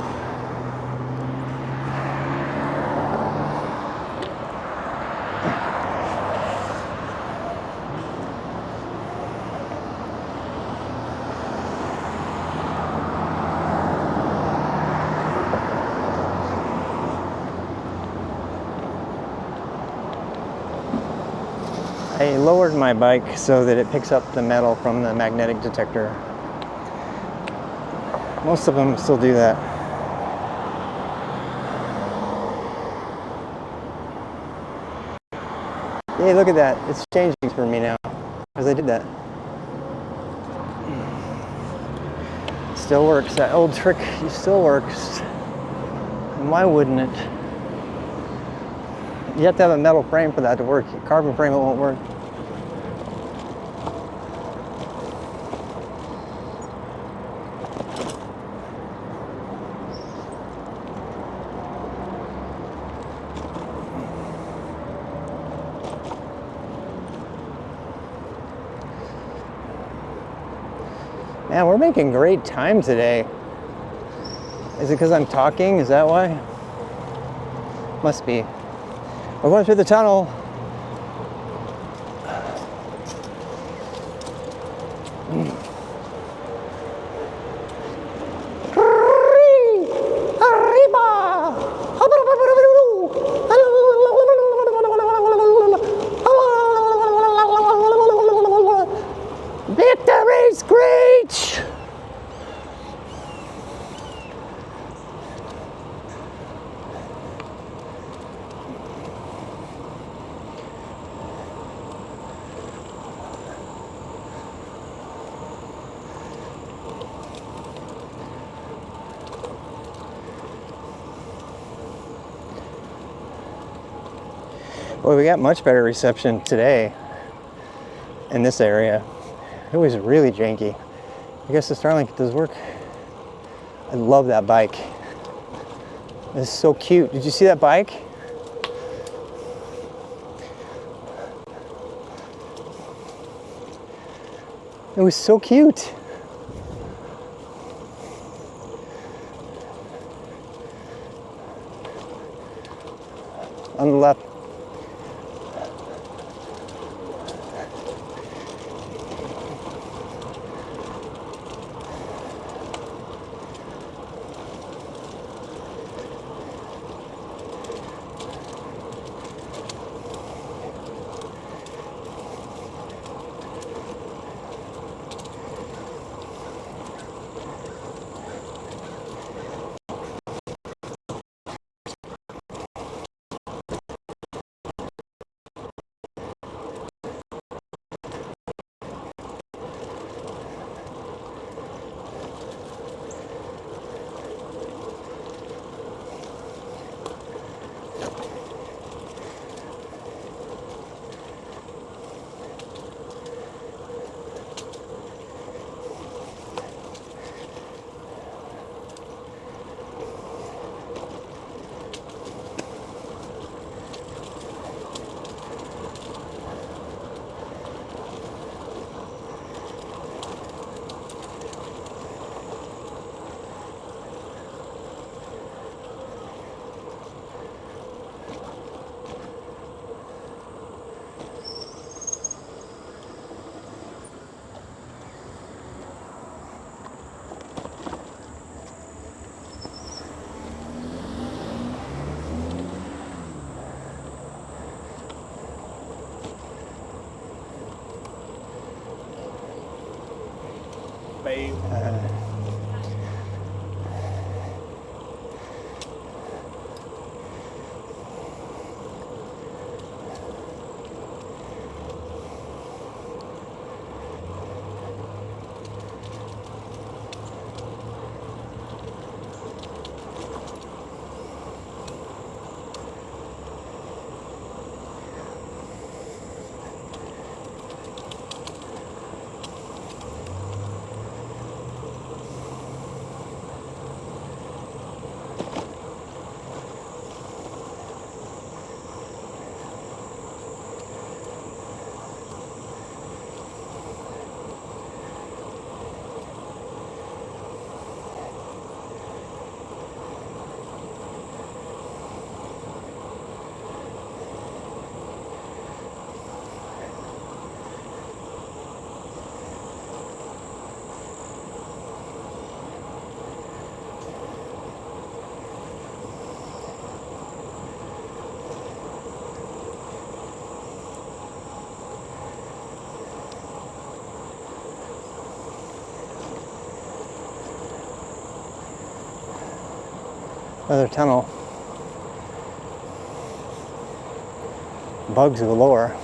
I lowered my bike so that it picks up the metal from the magnetic detector. Most of them still do that. Hey, look at that. It's changing for me now, because I did that. Still works. That old trick still works. And why wouldn't it? You have to have a metal frame for that to work. Carbon frame, it won't work. Man, we're making great time today. Is it because I'm talking? Is that why? Must be. We're going through the tunnel. Victory screech! Well, we got much better reception today in this area. It was really janky. I guess the Starlink does work. I love that bike. It's so cute. Did you see that bike? It was so cute. On the left. Another tunnel. Bugs galore.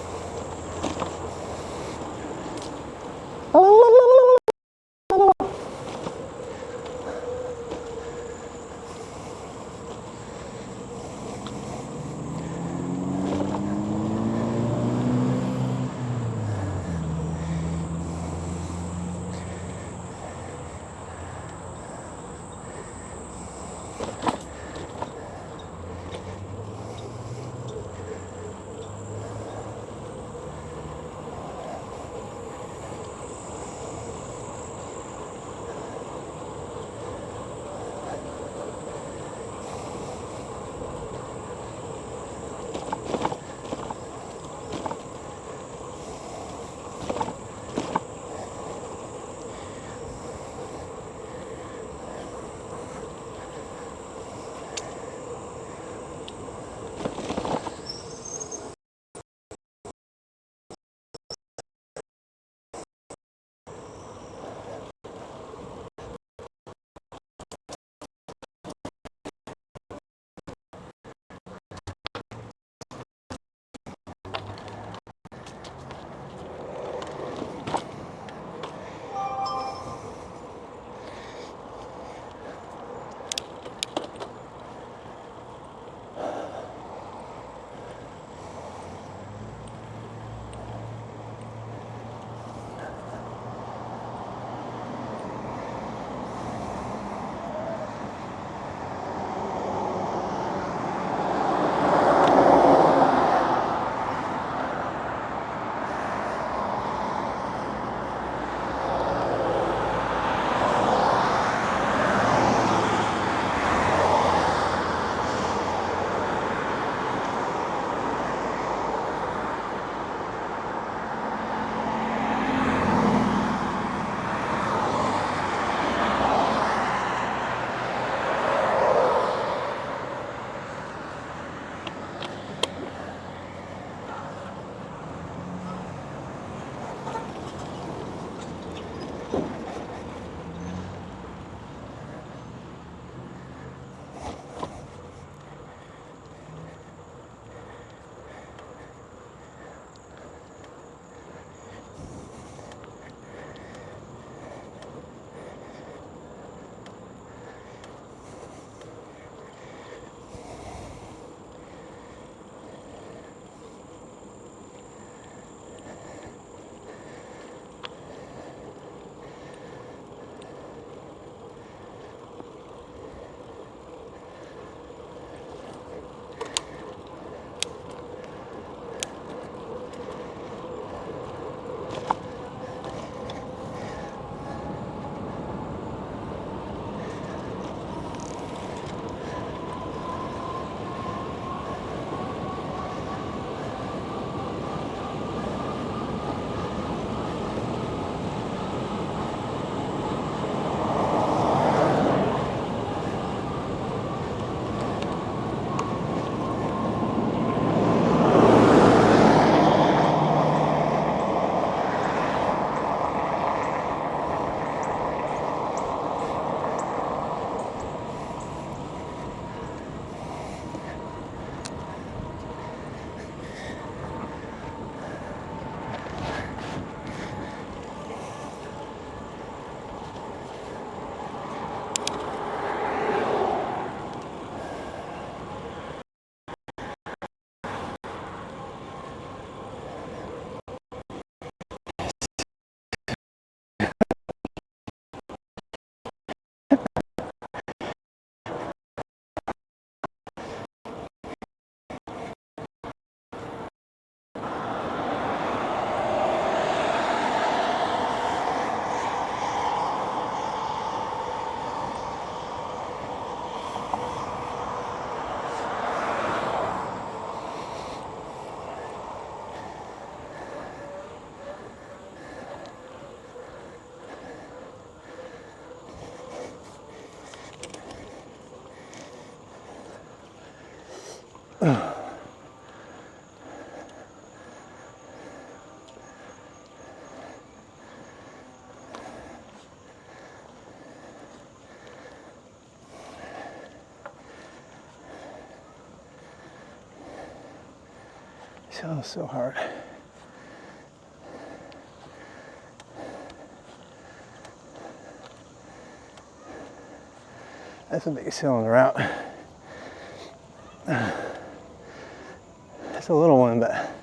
So hard. That's the biggest hill on the route. That's a little one, but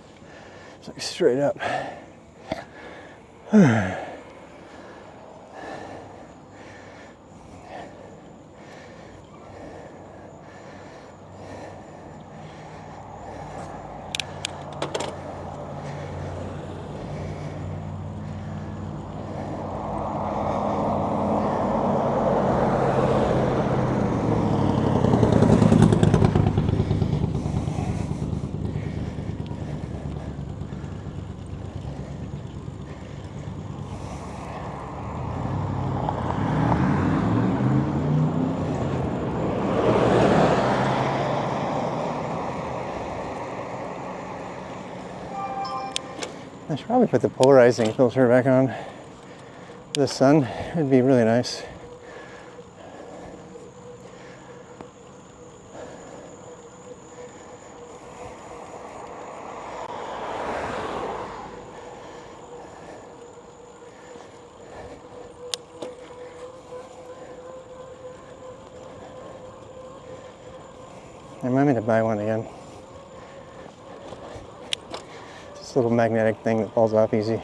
it's like straight up. I should probably put the polarizing filter back on the sun. It'd be really nice. I might need to buy one again. This little magnetic thing that falls off easy.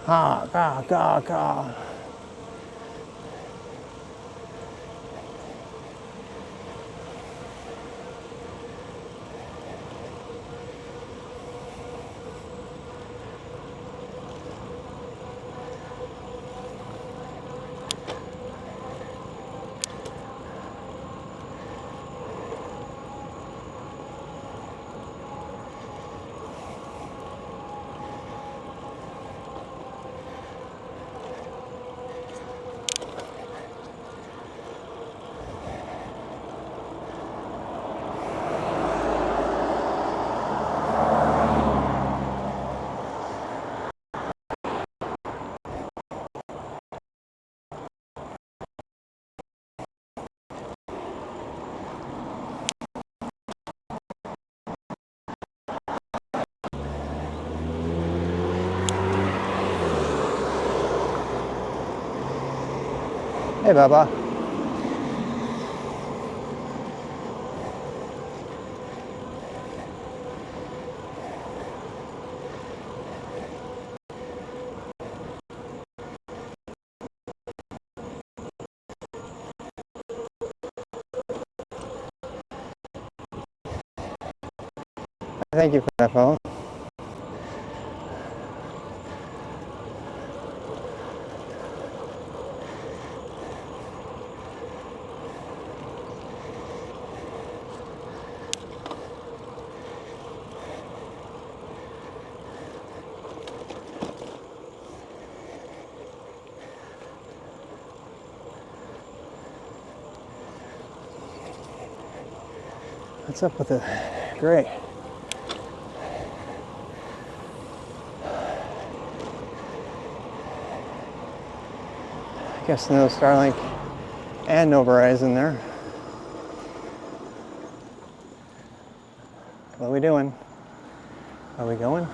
Ah, ga, ga, ga. Hey, Baba. Thank you for that phone. What's up with it? Great. I guess no Starlink and no Verizon there. What are we doing? Are we going?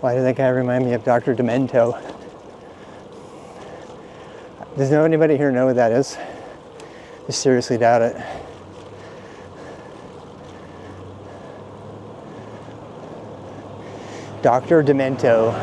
Why does that guy remind me of Dr. Demento? Does anybody here know who that is? I seriously doubt it. Dr. Demento.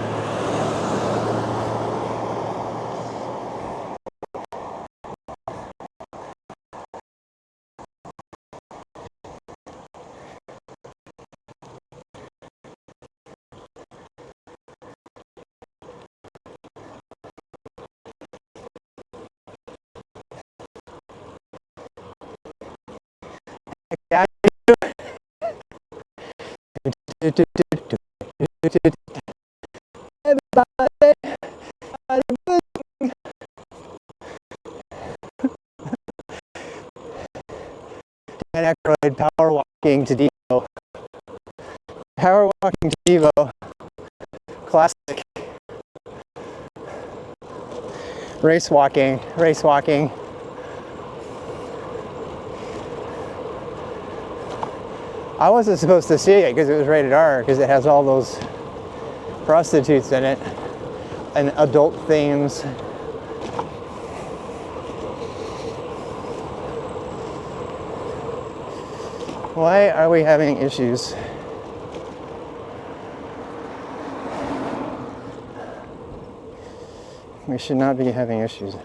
Dan Aykroyd power walking to Devo. Power walking to Devo. Classic. Race walking. Race walking. I wasn't supposed to see it because it was rated R, because it has all those prostitutes in it and adult themes. Why are we having issues? We should not be having issues.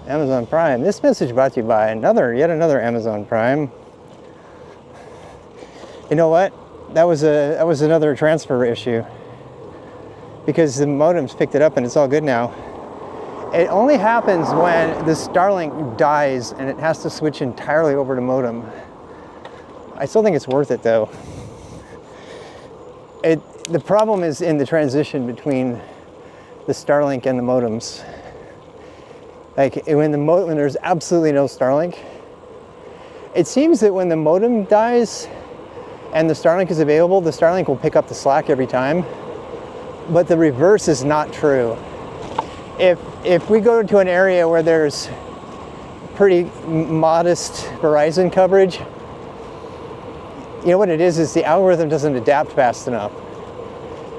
Amazon Prime. This message brought to you by yet another Amazon Prime. You know what? That was another transfer issue, because the modems picked it up and it's all good now. It only happens when the Starlink dies and it has to switch entirely over to modem. I still think it's worth it though. The problem is in the transition between the Starlink and the modems. Like when there's absolutely no Starlink, it seems that when the modem dies and the Starlink is available, the Starlink will pick up the slack every time. But the reverse is not true. If we go to an area where there's pretty modest Verizon coverage, you know what it is the algorithm doesn't adapt fast enough,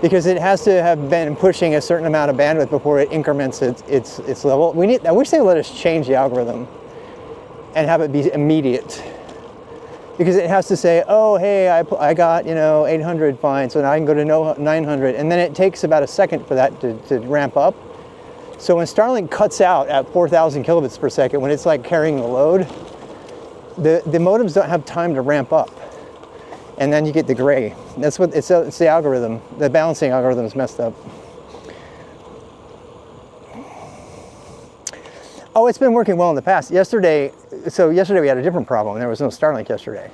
because it has to have been pushing a certain amount of bandwidth before it increments its level. I wish they let us change the algorithm and have it be immediate, because it has to say, oh hey, I got 800 fine, so now I can go to 900, and then it takes about a second for that to ramp up. So when Starlink cuts out at 4,000 kilobits per second, when it's like carrying the load, the modems don't have time to ramp up, and then you get the gray. That's what it's the algorithm. The balancing algorithm is messed up. Oh, it's been working well in the past. Yesterday we had a different problem. There was no Starlink yesterday.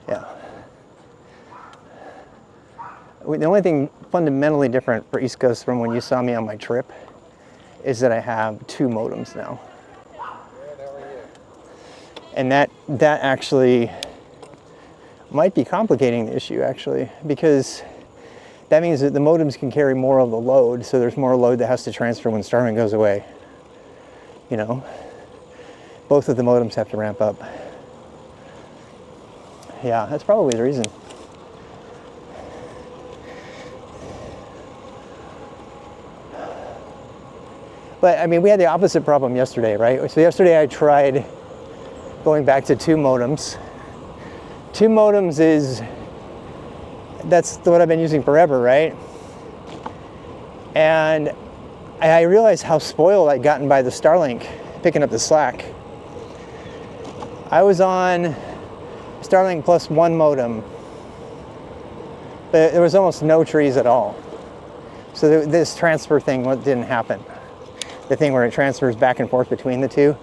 Yeah. The only thing fundamentally different for East Coast from when you saw me on my trip is that I have 2 modems now. And that actually might be complicating the issue, actually, because that means that the modems can carry more of the load, so there's more load that has to transfer when Starlink goes away. Both of the modems have to ramp up. Yeah, that's probably the reason. But I mean, we had the opposite problem yesterday, right? So yesterday I tried going back to 2 modems. 2 modems that's what I've been using forever, right? And I realized how spoiled I'd gotten by the Starlink picking up the slack. I was on Starlink plus 1 modem, but there was almost no trees at all. So this transfer thing didn't happen. The thing where it transfers back and forth between the 2,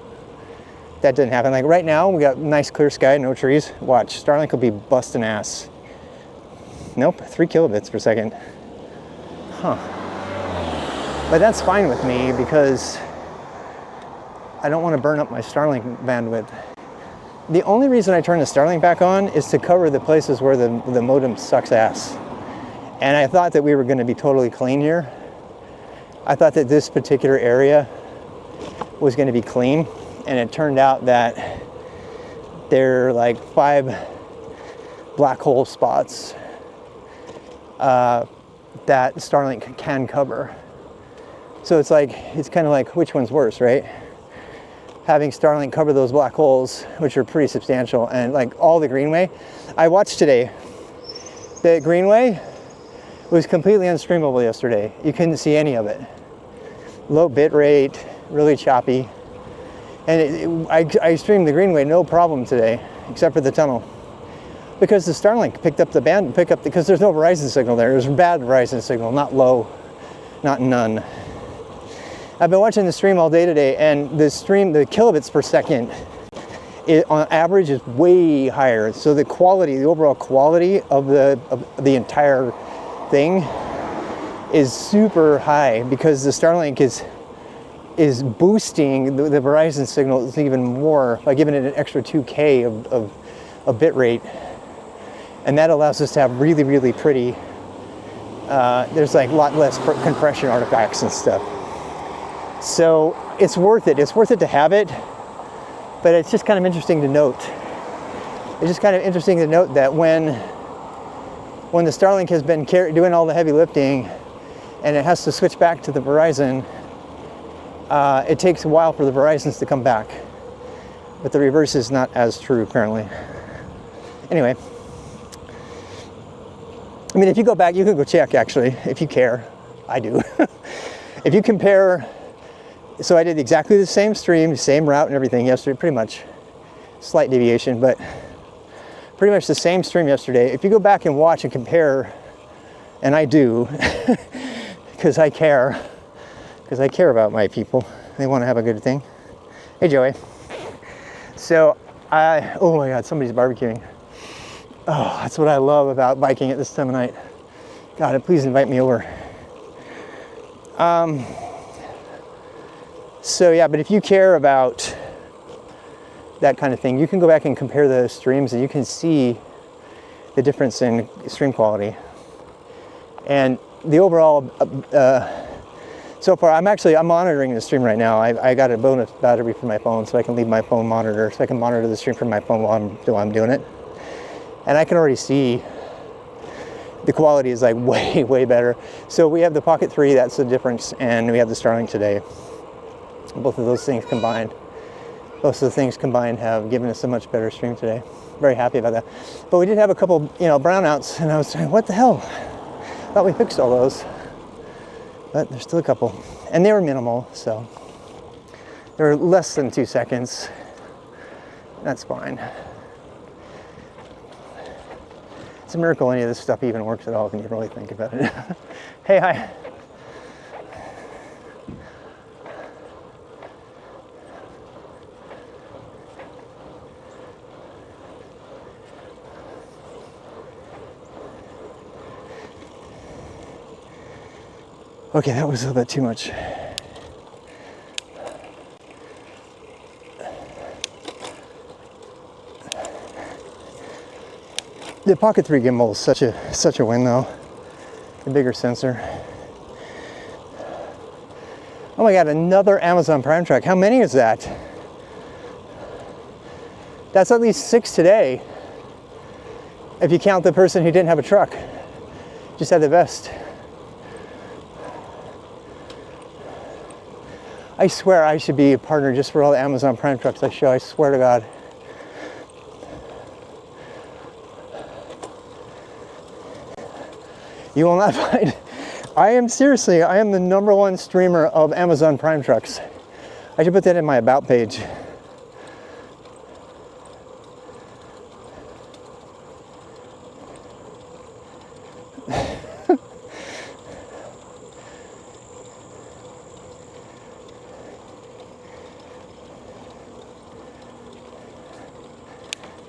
that didn't happen. Like right now, we got nice clear sky, no trees. Watch, Starlink will be busting ass. Nope, 3 kilobits per second. Huh. But that's fine with me, because I don't want to burn up my Starlink bandwidth. The only reason I turn the Starlink back on is to cover the places where the modem sucks ass. And I thought that we were going to be totally clean here. I thought that this particular area was going to be clean, and it turned out that there are like 5 black hole spots that Starlink can cover. So it's kind of like which one's worse, right? Having Starlink cover those black holes, which are pretty substantial, and like all the Greenway. I watched today. The Greenway was completely unstreamable yesterday. You couldn't see any of it. Low bit rate, really choppy. And I streamed the Greenway no problem today, except for the tunnel. Because the Starlink picked up the band, because there's no Verizon signal there. There's bad Verizon signal, not low, not none. I've been watching the stream all day today, and the kilobits per second, on average is way higher. So the overall quality of the entire thing is super high because the Starlink is boosting the Verizon signal even more by giving it an extra 2K of bit rate. And that allows us to have really, really pretty, there's like a lot less compression artifacts and stuff. So it's worth it. It's worth it to have it, but it's just kind of interesting to note. It's just kind of interesting to note that when the Starlink has been doing all the heavy lifting and it has to switch back to the Verizon, it takes a while for the Verizons to come back. But the reverse is not as true, apparently. Anyway. I mean, if you go back, you can go check, actually, if you care. I do. If you compare, so I did exactly the same stream, same route and everything yesterday, pretty much. Slight deviation, but pretty much the same stream yesterday. If you go back and watch and compare, and I do, because I care about my people. They want to have a good thing. Hey, Joey. So, oh my God, somebody's barbecuing. Oh, that's what I love about biking at this time of night. God, please invite me over. So yeah, but if you care about that kind of thing, you can go back and compare the streams and you can see the difference in stream quality. And the overall, so far, I'm monitoring the stream right now. I got a bonus battery for my phone so I can leave my phone monitor, so I can monitor the stream from my phone while I'm doing it. And I can already see the quality is like way, way better. So we have the Pocket 3, that's the difference, and we have the Starlink today. Both of those things combined have given us a much better stream today. Very happy about that. But we did have a couple, brownouts, and I was saying, what the hell? Thought we fixed all those. But there's still a couple. And they were minimal, so they were less than 2 seconds. That's fine. It's a miracle any of this stuff even works at all when you really think about it. Hey, hi. Okay, that was a little bit too much. The Pocket 3 gimbal is such a win though. The bigger sensor. Oh my God, another Amazon Prime truck. How many is that? That's at least 6 today. If you count the person who didn't have a truck, just had the vest. I swear I should be a partner just for all the Amazon Prime trucks I show. I swear to God. You will not find, I am the #1 streamer of Amazon Prime trucks. I should put that in my about page.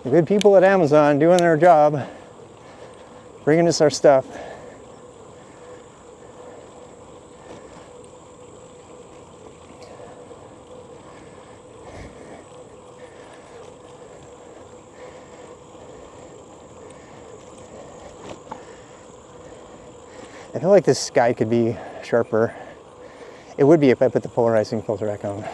The good people at Amazon doing their job, bringing us our stuff. I feel like this sky could be sharper. It would be if I put the polarizing filter back on.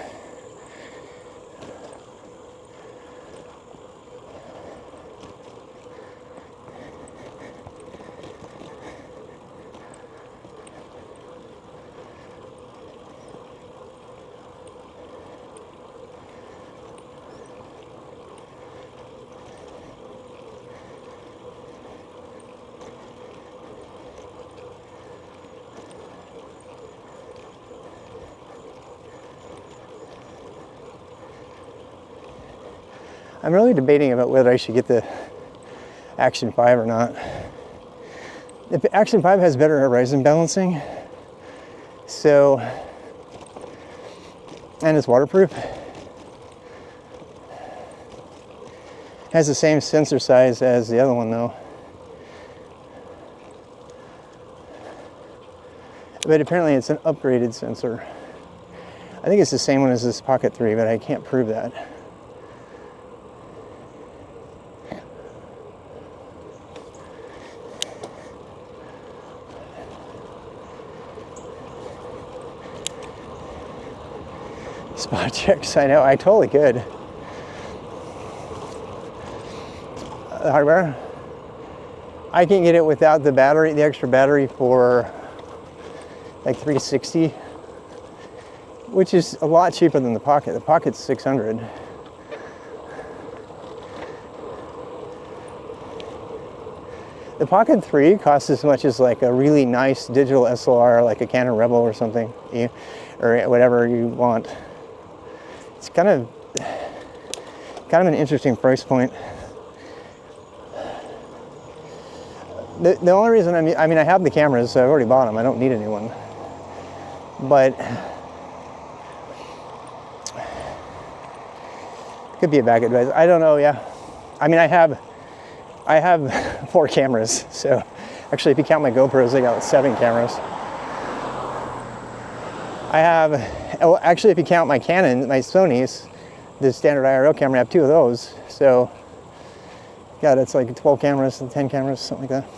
I'm really debating about whether I should get the Action 5 or not. The Action 5 has better horizon balancing, so, and it's waterproof. Has the same sensor size as the other one though. But apparently it's an upgraded sensor. I think it's the same one as this Pocket 3, but I can't prove that. Spot checks, I know, I totally could. The hardware, I can get it without the battery, the extra battery, for like $360, which is a lot cheaper than the Pocket. The Pocket's $600. The Pocket 3 costs as much as like a really nice digital SLR, like a Canon Rebel or something, or whatever you want. It's kind of an interesting price point. The only reason I mean, I have the cameras, so I've already bought them. I don't need a new one. But could be a bad advice. I don't know. Yeah, I mean, I have 4 cameras. So actually, if you count my GoPros, I got like 7 cameras. I have, oh, actually, if you count my Canon, my Sony's, the standard IRL camera, I have 2 of those. So yeah, that's like 12 cameras and 10 cameras, something like that.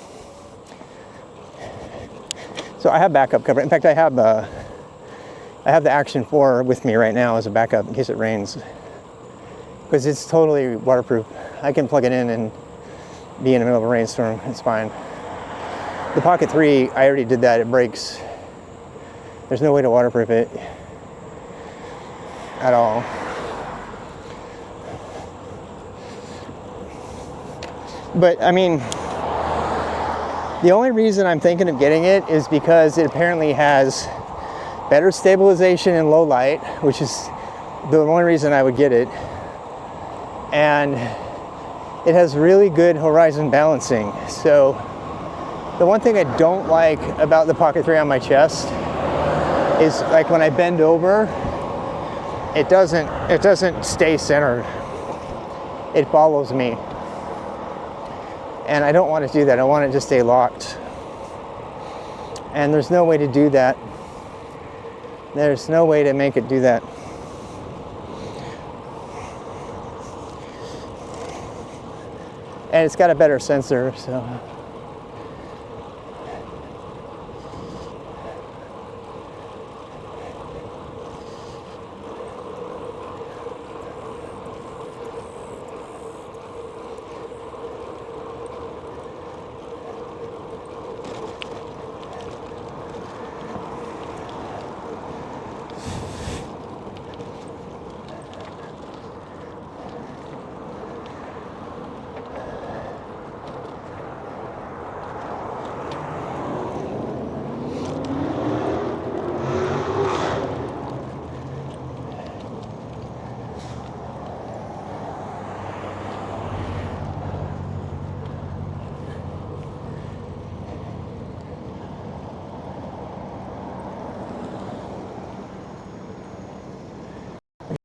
So I have backup cover. In fact, I have the Action 4 with me right now as a backup in case it rains, because it's totally waterproof. I can plug it in and be in the middle of a rainstorm. It's fine. The Pocket 3, I already did that. It breaks. There's no way to waterproof it at all. But I mean, the only reason I'm thinking of getting it is because it apparently has better stabilization in low light, which is the only reason I would get it. And it has really good horizon balancing. So the one thing I don't like about the Pocket 3 on my chest is like when I bend over, it doesn't stay centered. It follows me. And I don't want to do that. I want it to stay locked. And there's no way to do that. There's no way to make it do that. And it's got a better sensor, so.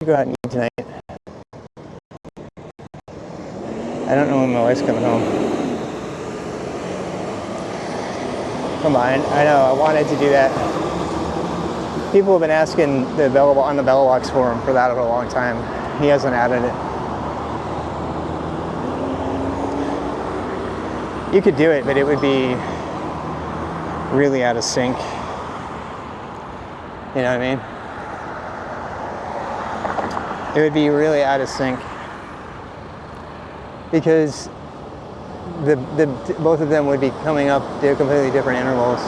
Go out and eat tonight. I don't know when my wife's coming home. Come on, I know, I wanted to do that. People have been asking on the Bellobox forum for that for a long time. He hasn't added it. You could do it, but it would be really out of sync. You know what I mean? It would be really out of sync because both of them would be coming up to completely different intervals.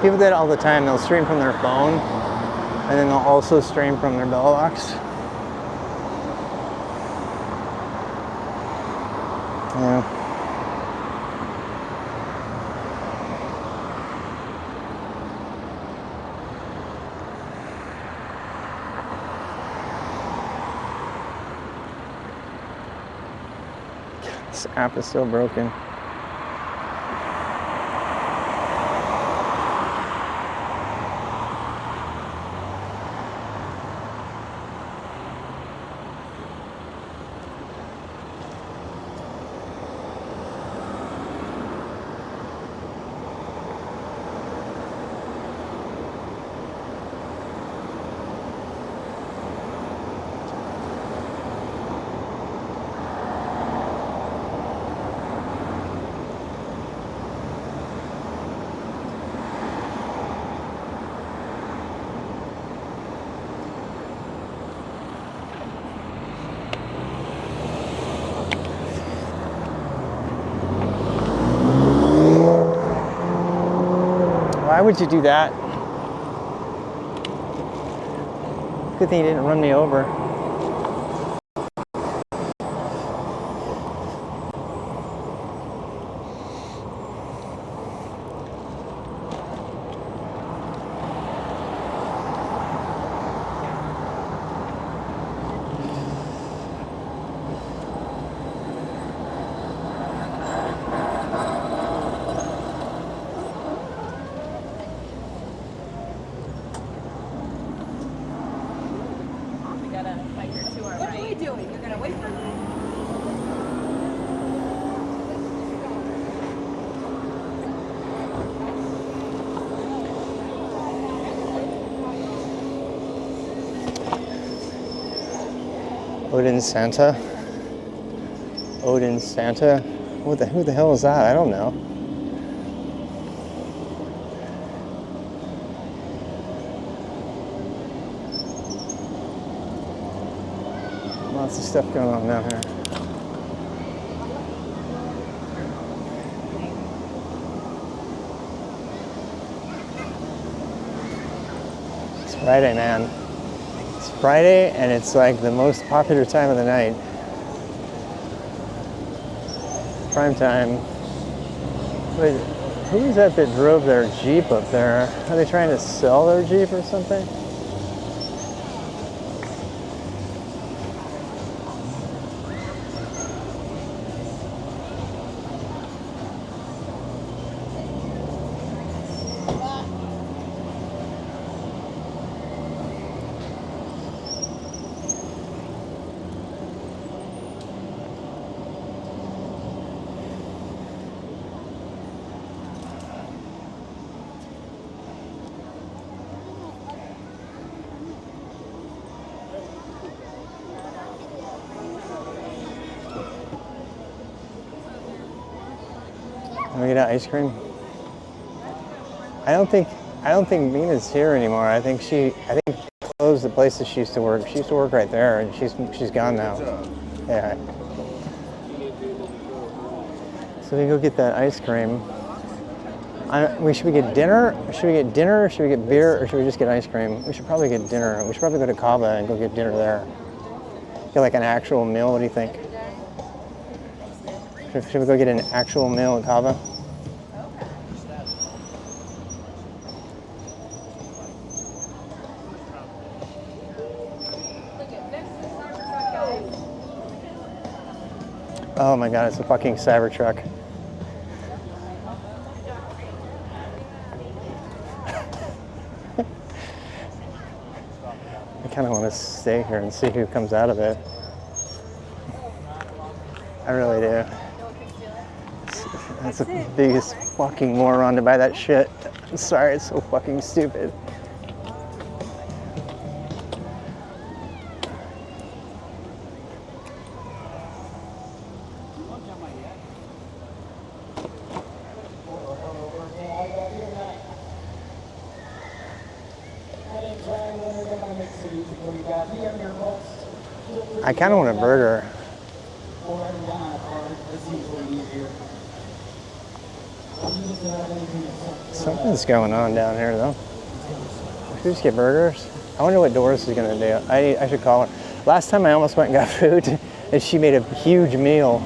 People do that all the time. They'll stream from their phone and then they'll also stream from their Bellobox. Yeah. This app is so broken. Why would you do that? Good thing you didn't run me over. Odin Santa. Odin Santa. Who the hell is that? I don't know. Lots of stuff going on down here. It's Friday, man. It's Friday, and it's like the most popular time of the night. Prime time. Wait, who is that drove their Jeep up there? Are they trying to sell their Jeep or something? Can we get an ice cream? I don't think Mina's here anymore. I think she closed the place that she used to work. She used to work right there, and she's gone now. Yeah. So we go get that ice cream. Should we get dinner? Should we get dinner? Should we get beer? Or should we just get ice cream? We should probably get dinner. We should probably go to Cava and go get dinner there. Get like an actual meal. What do you think? Should we go get an actual meal at Cava? Oh my god, it's a fucking Cybertruck. I kind of want to stay here and see who comes out of it. I really do. That's the biggest fucking moron to buy that shit. I'm sorry, it's so fucking stupid. I kind of want a burger. Something's going on down here, though. Should we just get burgers? I wonder what Doris is going to do. I should call her. Last time I almost went and got food, and she made a huge meal.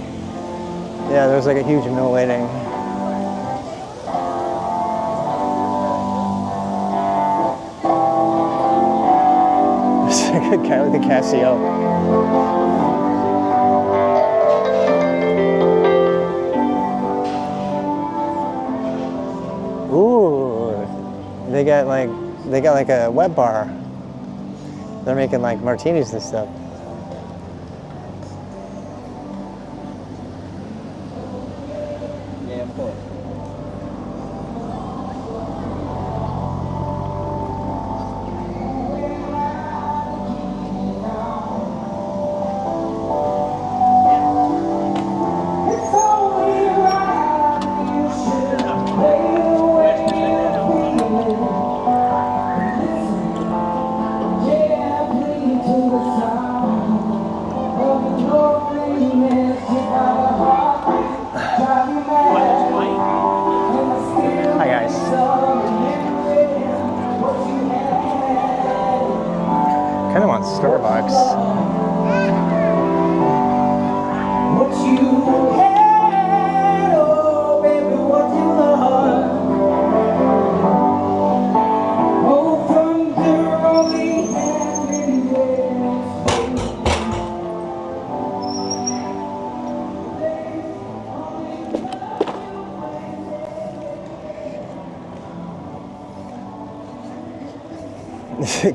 Yeah, there was like a huge meal waiting. There's like a guy with a Casio. They got like a wet bar. They're making like martinis and stuff. Yeah, of course. Hi guys. Kind of want Starbucks. What you had, oh baby, what you lost. Oh, from the early handling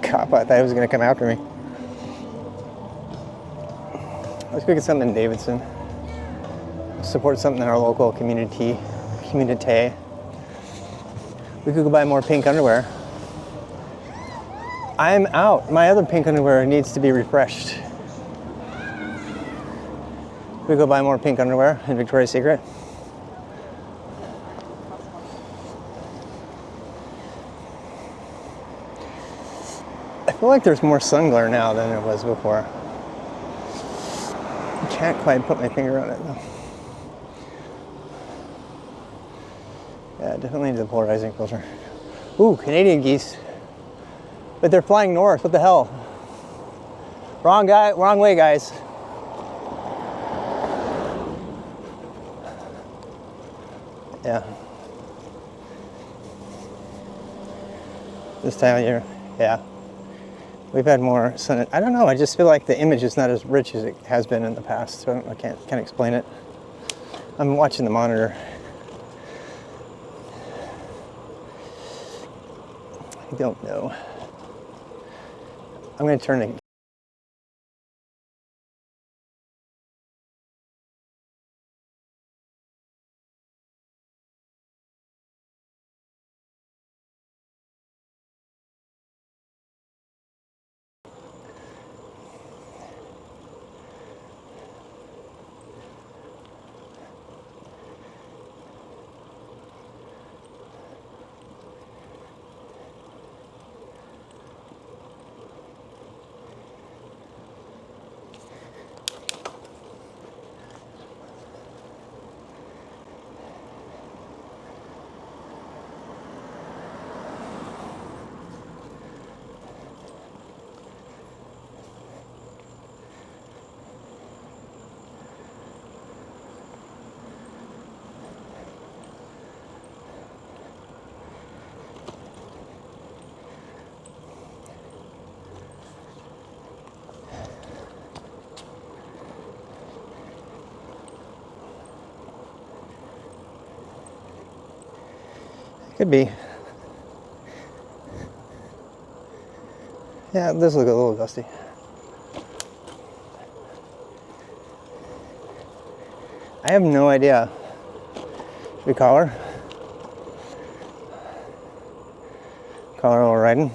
Cop, I thought he was gonna come after me. Let's go get something in Davidson. Support something in our local community. We could go buy more pink underwear. I'm out. My other pink underwear needs to be refreshed. We go buy more pink underwear in Victoria's Secret. I feel like there's more sun glare now than there was before. I can't quite put my finger on it though. Yeah, definitely need the polarizing filter. Ooh, Canadian geese. But they're flying north. What the hell? Wrong way, guys. Yeah. This time of year, yeah. We've had more sun. I don't know. I just feel like the image is not as rich as it has been in the past. So I can't explain it. I'm watching the monitor. I don't know. I'm going to turn it. Could be. Yeah, it does look a little dusty. I have no idea. Should we call her? Call her while we're riding.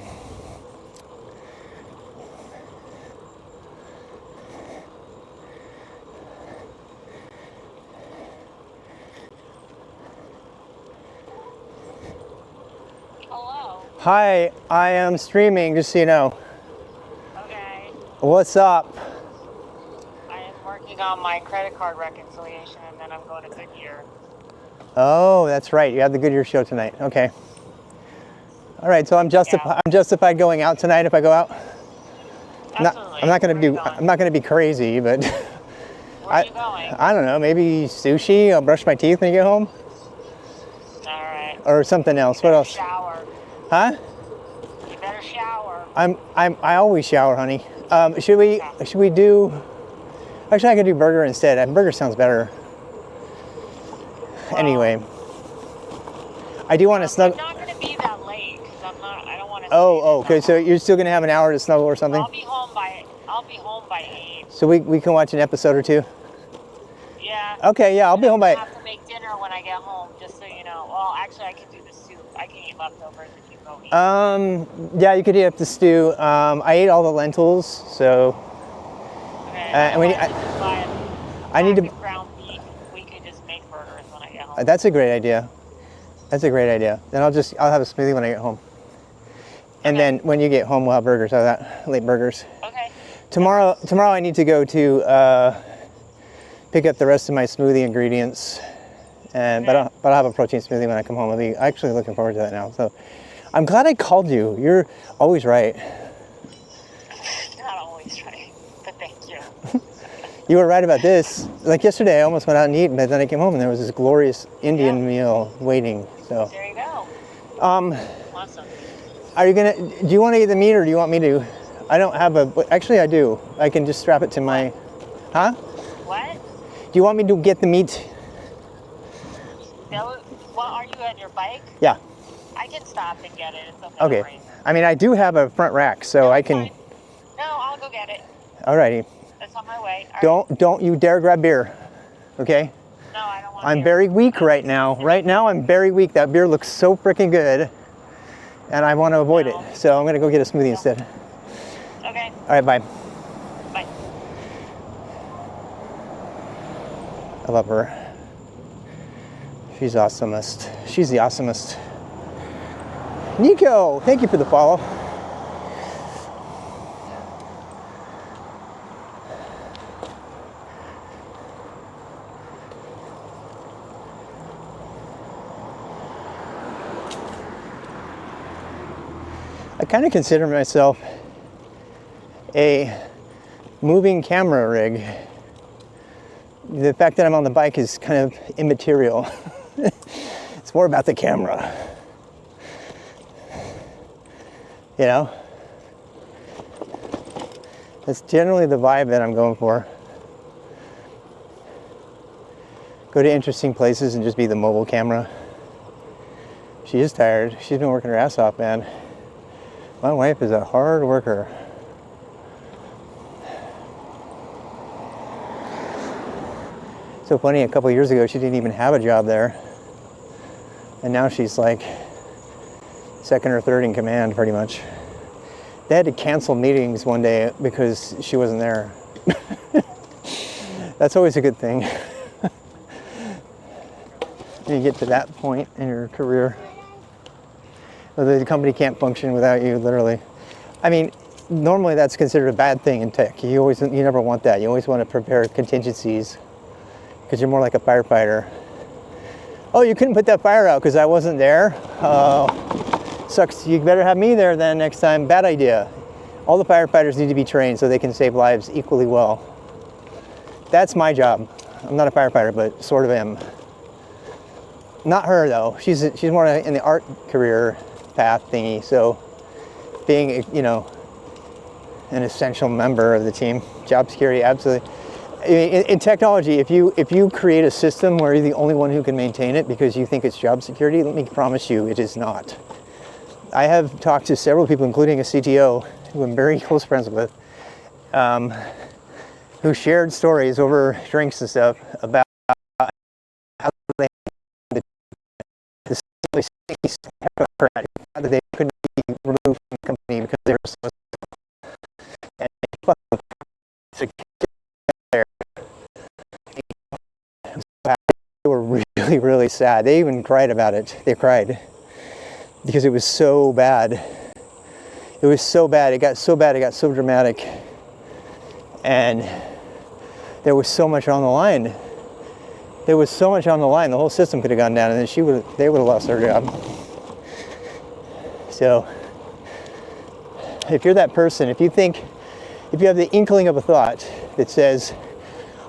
Hello. Hi, I am streaming, just so you know. Okay. What's up? I am working on my credit card reconciliation and then I'm going to Goodyear. Oh, that's right. You have the Goodyear show tonight. Okay. All right, so I'm justified going out tonight if I go out. Absolutely. I'm not going Where to are do. you going? I'm not going to be crazy, but Where are you going? I don't know. Maybe sushi. I'll brush my teeth when you get home, All right. or something else. You What better else? Shower. Huh? You better shower. I always shower, honey. Should we do? Actually, I could do burger instead. Burger sounds better. Well, Anyway, I do want to I'm snuggle. not going to be that late because I'm want to. Oh, okay. So you're still gonna have an hour to snuggle or something? I'll be home by 8. So we can watch an episode or two. Yeah. Okay, yeah, I'll be home by. I have to make dinner when I get home, just so you know. Well, actually, I can do the soup. I can eat leftovers if you go eat. Yeah, you could eat up the stew. I ate all the lentils, so Okay. and we- I need to. ground beef. We could just make burgers when I get home. That's a great idea. That's a great idea. Then I'll have a smoothie when I get home. And Okay. then when you get home, we'll have burgers. How that late burgers. Okay. Tomorrow I need to go to pick up the rest of my smoothie ingredients, and but I'll have a protein smoothie when I come home. I'll be actually looking forward to that now. So I'm glad I called you. You're always right. Not always right, but thank you. You were right about this. Like yesterday, I almost went out and eat, but then I came home and there was this glorious Indian meal waiting. So, There you go. um, Awesome. are you gonna? Do you want to eat the meat, or do you want me to? I don't have a. Actually, I do. I can just strap it to my. Huh? What? Do you want me to get the meat? Well, are you on your bike? Yeah. I can stop and get it. It's okay. Okay. Don't worry. I mean, I do have a front rack, so I can. Fine. No, I'll go get it. Alrighty. It's on my way. All right. Don't you dare grab beer. Okay. No, I don't want. I'm beer. very weak right now. Right now, I'm very weak. That beer looks so freaking good, and I want to avoid No. it. So I'm gonna go get a smoothie instead. Okay. All right, bye. Bye. I love her. She's awesomest. She's the awesomest. Nico, thank you for the follow. I kind of consider myself a moving camera rig. The fact that I'm on the bike is kind of immaterial. It's more about the camera. You know? That's generally the vibe that I'm going for. Go to interesting places and just be the mobile camera. She is tired. She's been working her ass off, man. My wife is a hard worker. So funny, a couple years ago, she didn't even have a job there. And now she's like second or third in command, pretty much. They had to cancel meetings one day because she wasn't there. That's always a good thing. When you get to that point in your career. The company can't function without you, literally. I mean, normally that's considered a bad thing in tech. You never want that. You always want to prepare contingencies because you're more like a firefighter. Oh, you couldn't put that fire out because I wasn't there? Oh, sucks. You better have me there then next time. Bad idea. All the firefighters need to be trained so they can save lives equally well. That's my job. I'm not a firefighter, but sort of am. Not her though. She's more in the art career path thingy. So being, you know, an essential member of the team, job security, absolutely. In technology, if you create a system where you're the only one who can maintain it because you think it's job security, let me promise you, it is not. I have talked to several people, including a CTO who I'm very close friends with, who shared stories over drinks and stuff about how they that they couldn't be removed from the company because they were so and they were really, really sad. They even cried about it. They cried because it was so bad. It was so bad. It got so bad. It got so dramatic, and there was so much on the line. There was so much on the line. The whole system could have gone down, and then they would have lost their job. So, if you're that person, if you have the inkling of a thought that says,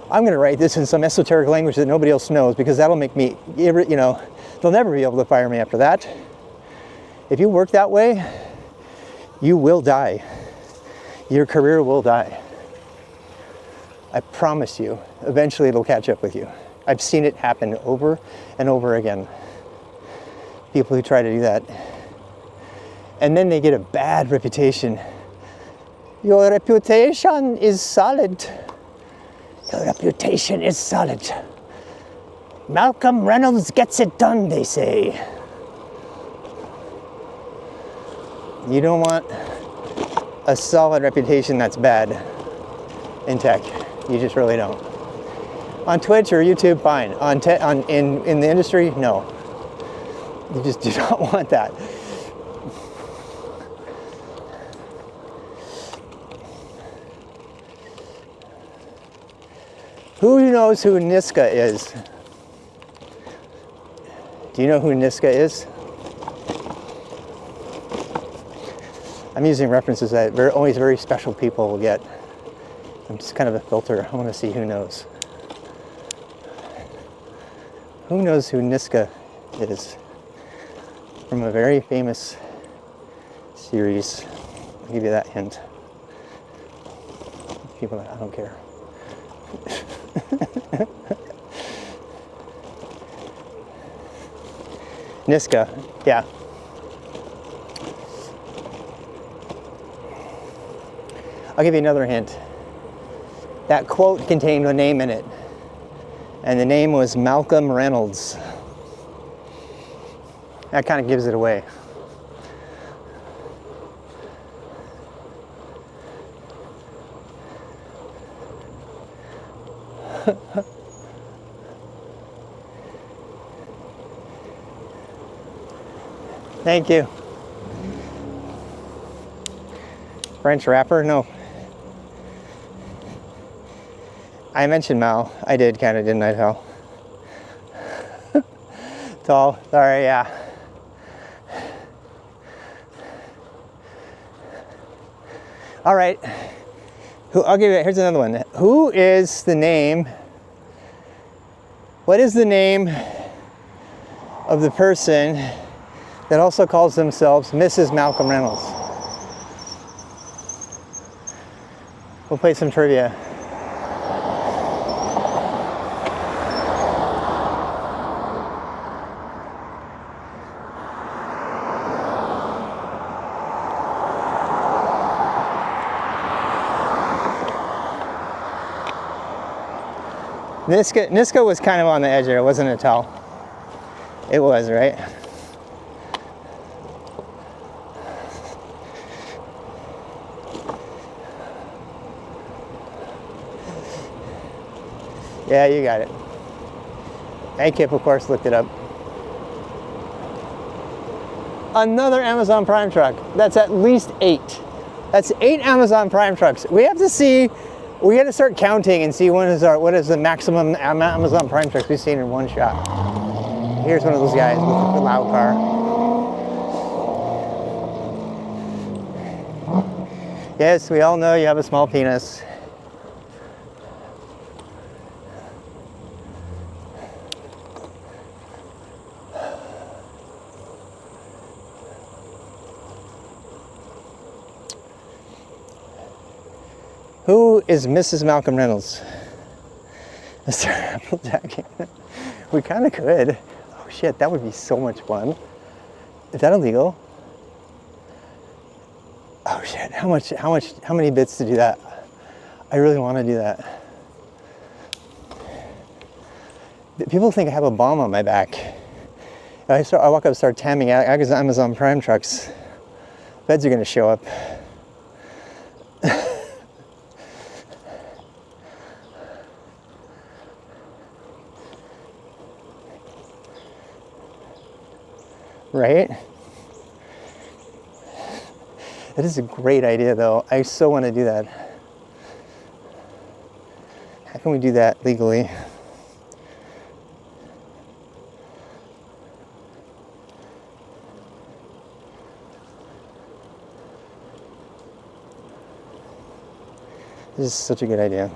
I'm going to write this in some esoteric language that nobody else knows because that'll make me, you know, they'll never be able to fire me after that. If you work that way, you will die. Your career will die. I promise you, eventually it'll catch up with you. I've seen it happen over and over again. People who try to do that. and then they get a bad reputation. Your reputation is solid. Your reputation is solid. Malcolm Reynolds gets it done, they say. You don't want a solid reputation that's bad in tech. You just really don't. On Twitch or YouTube, fine. In the industry, no. You just do not want that. Who knows who Niska is? Do you know who Niska is? I'm using references that only very special people will get. I'm just kind of a filter. I want to see who knows. Who knows who Niska is? From a very famous series. I'll give you that hint. People, I don't care. Niska, yeah. I'll give you another hint. That quote contained a name in it, and the name was Malcolm Reynolds. That kind of gives it away. Thank you. French rapper? No. I mentioned Mal. I did kind of, didn't I, Tal? Tall. Sorry, yeah. All right. I'll give you, here's another one. Who is the name? What is the name of the person that also calls themselves Mrs. Malcolm Reynolds? We'll play some trivia. Niska was kind of on the edge there, wasn't it, Tal? It was, right? Yeah, you got it. Hey, Kip, of course, looked it up. Another Amazon Prime truck. That's at least 8. That's 8 Amazon Prime trucks. We have to see. We got to start counting and see what is the maximum Amazon Prime trucks we've seen in one shot. Here's one of those guys with the loud car. Yes, we all know you have a small penis. Who is Mrs. Malcolm Reynolds? Mr. Applejack. We kind of could. Oh shit, that would be so much fun. Is that illegal? Oh shit, how many bits to do that? I really want to do that. People think I have a bomb on my back. I walk up and start tamming Amazon Prime trucks. Feds are gonna show up. Right? That is a great idea, though. I so want to do that. How can we do that legally? This is such a good idea.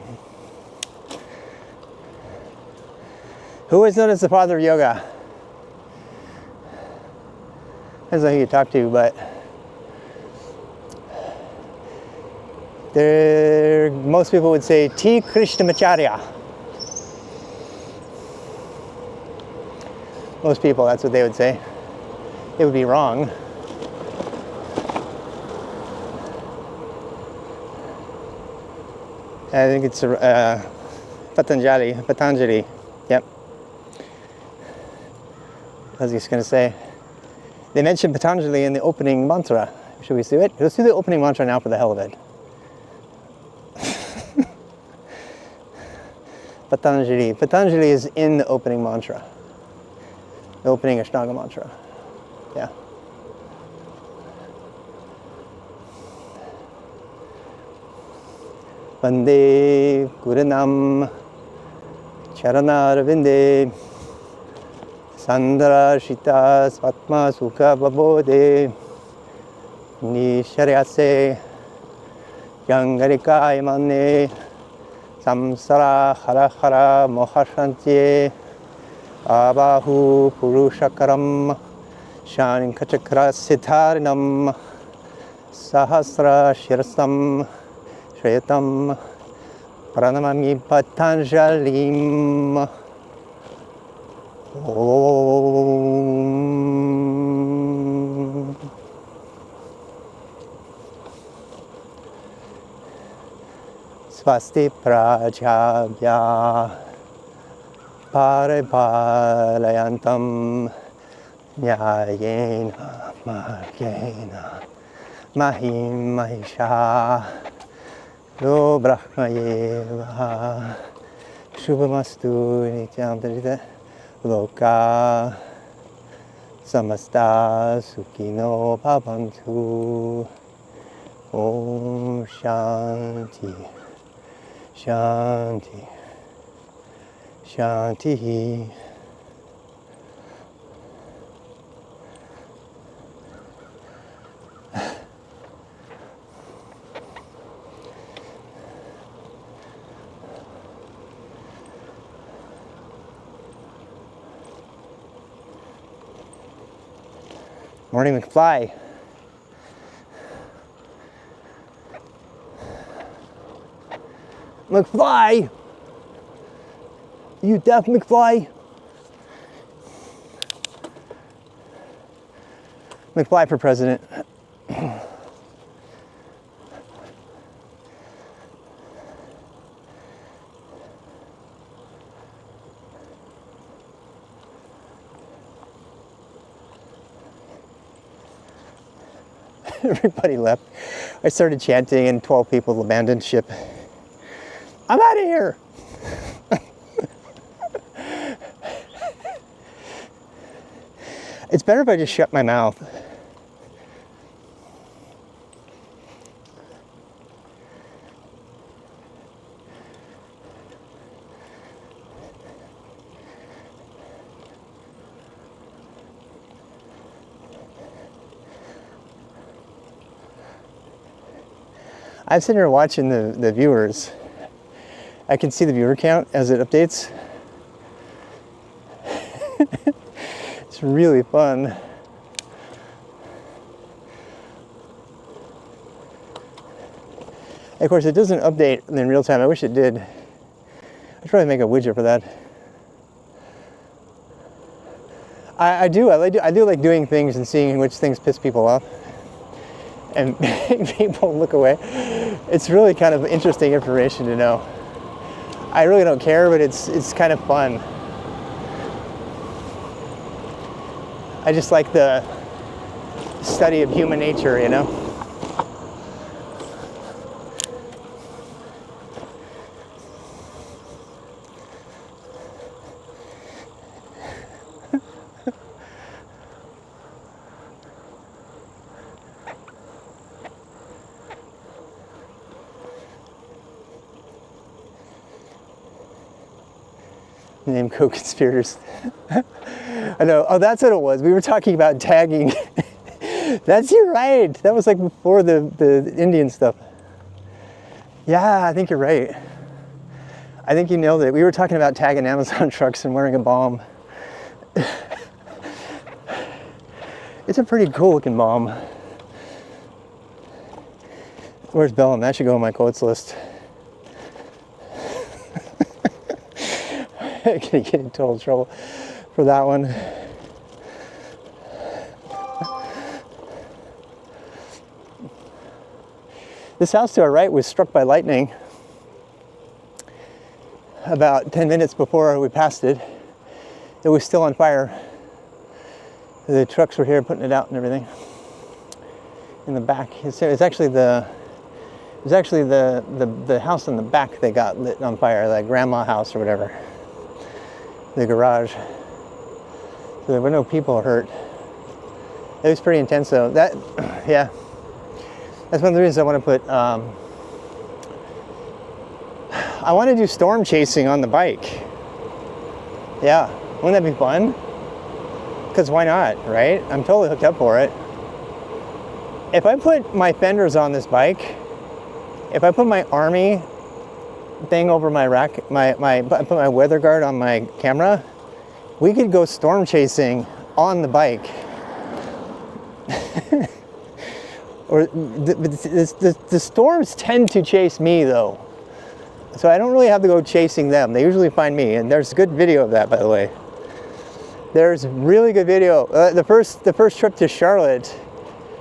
Who is known as the father of yoga? Depends on who you talk to, but most people would say T. Krishnamacharya. Most people, that's what they would say. It would be wrong. I think it's Patanjali. Yep. I was just going to say, they mentioned Patanjali in the opening mantra. Should we do it? Let's do the opening mantra now for the hell of it. Patanjali. Patanjali is in the opening mantra. The opening Ashtanga mantra. Yeah. Vande Gurunam Charanarvinde Sandra Shita Svatma Sukha Babode Nisharyase Yangarika Imane Samsara Hara Hara Mohashanti Abahu Purushakaram Shankachakra Sitharinam Sahasra Shirasam Shreyatam Pranamami Patanjalim Om Swasti Prajabhya Paripalayantam Nyayena Margena Mahim Mahisha Lo Brahmayeva Shubhamastu Nityam Tarita Loka Samasta Sukhino Bhavantu Om Shanti Shanti Shanti. Morning, McFly. McFly! You deaf, McFly? McFly for president. Everybody left. I started chanting and 12 people abandoned ship. I'm out of here. It's better if I just shut my mouth. I'm sitting here watching the viewers. I can see the viewer count as it updates. It's really fun. Of course, it doesn't update in real time. I wish it did. I should probably make a widget for that. I do like doing things and seeing which things piss people off and people look away. It's really kind of interesting information to know. I really don't care, but it's kind of fun. I just like the study of human nature, you know? Name co-conspirators. I know. Oh, that's what it was. We were talking about tagging. That's you're right. That was like before the Indian stuff. Yeah, I think you're right. I think you nailed it. We were talking about tagging Amazon trucks and wearing a bomb. It's a pretty cool looking bomb. Where's Bellum? That should go on my quotes list. I'm gonna get in total trouble for that one. This house to our right was struck by lightning. about 10 minutes before we passed it, it was still on fire. The trucks were here putting it out and everything. In the back, it's actually the house in the back that got lit on fire, the grandma house or whatever, the garage. So there were no people hurt. It was pretty intense though. Yeah, that's one of the reasons I want to put. I want to do storm chasing on the bike. Yeah, wouldn't that be fun? Because why not, right? I'm totally hooked up for it. If I put my fenders on this bike, if I put my Army thing over my rack, I put my weather guard on my camera, we could go storm chasing on the bike. Or the storms tend to chase me though. So I don't really have to go chasing them. They usually find me, and there's good video of that, by the way. There's really good video. The first trip to Charlotte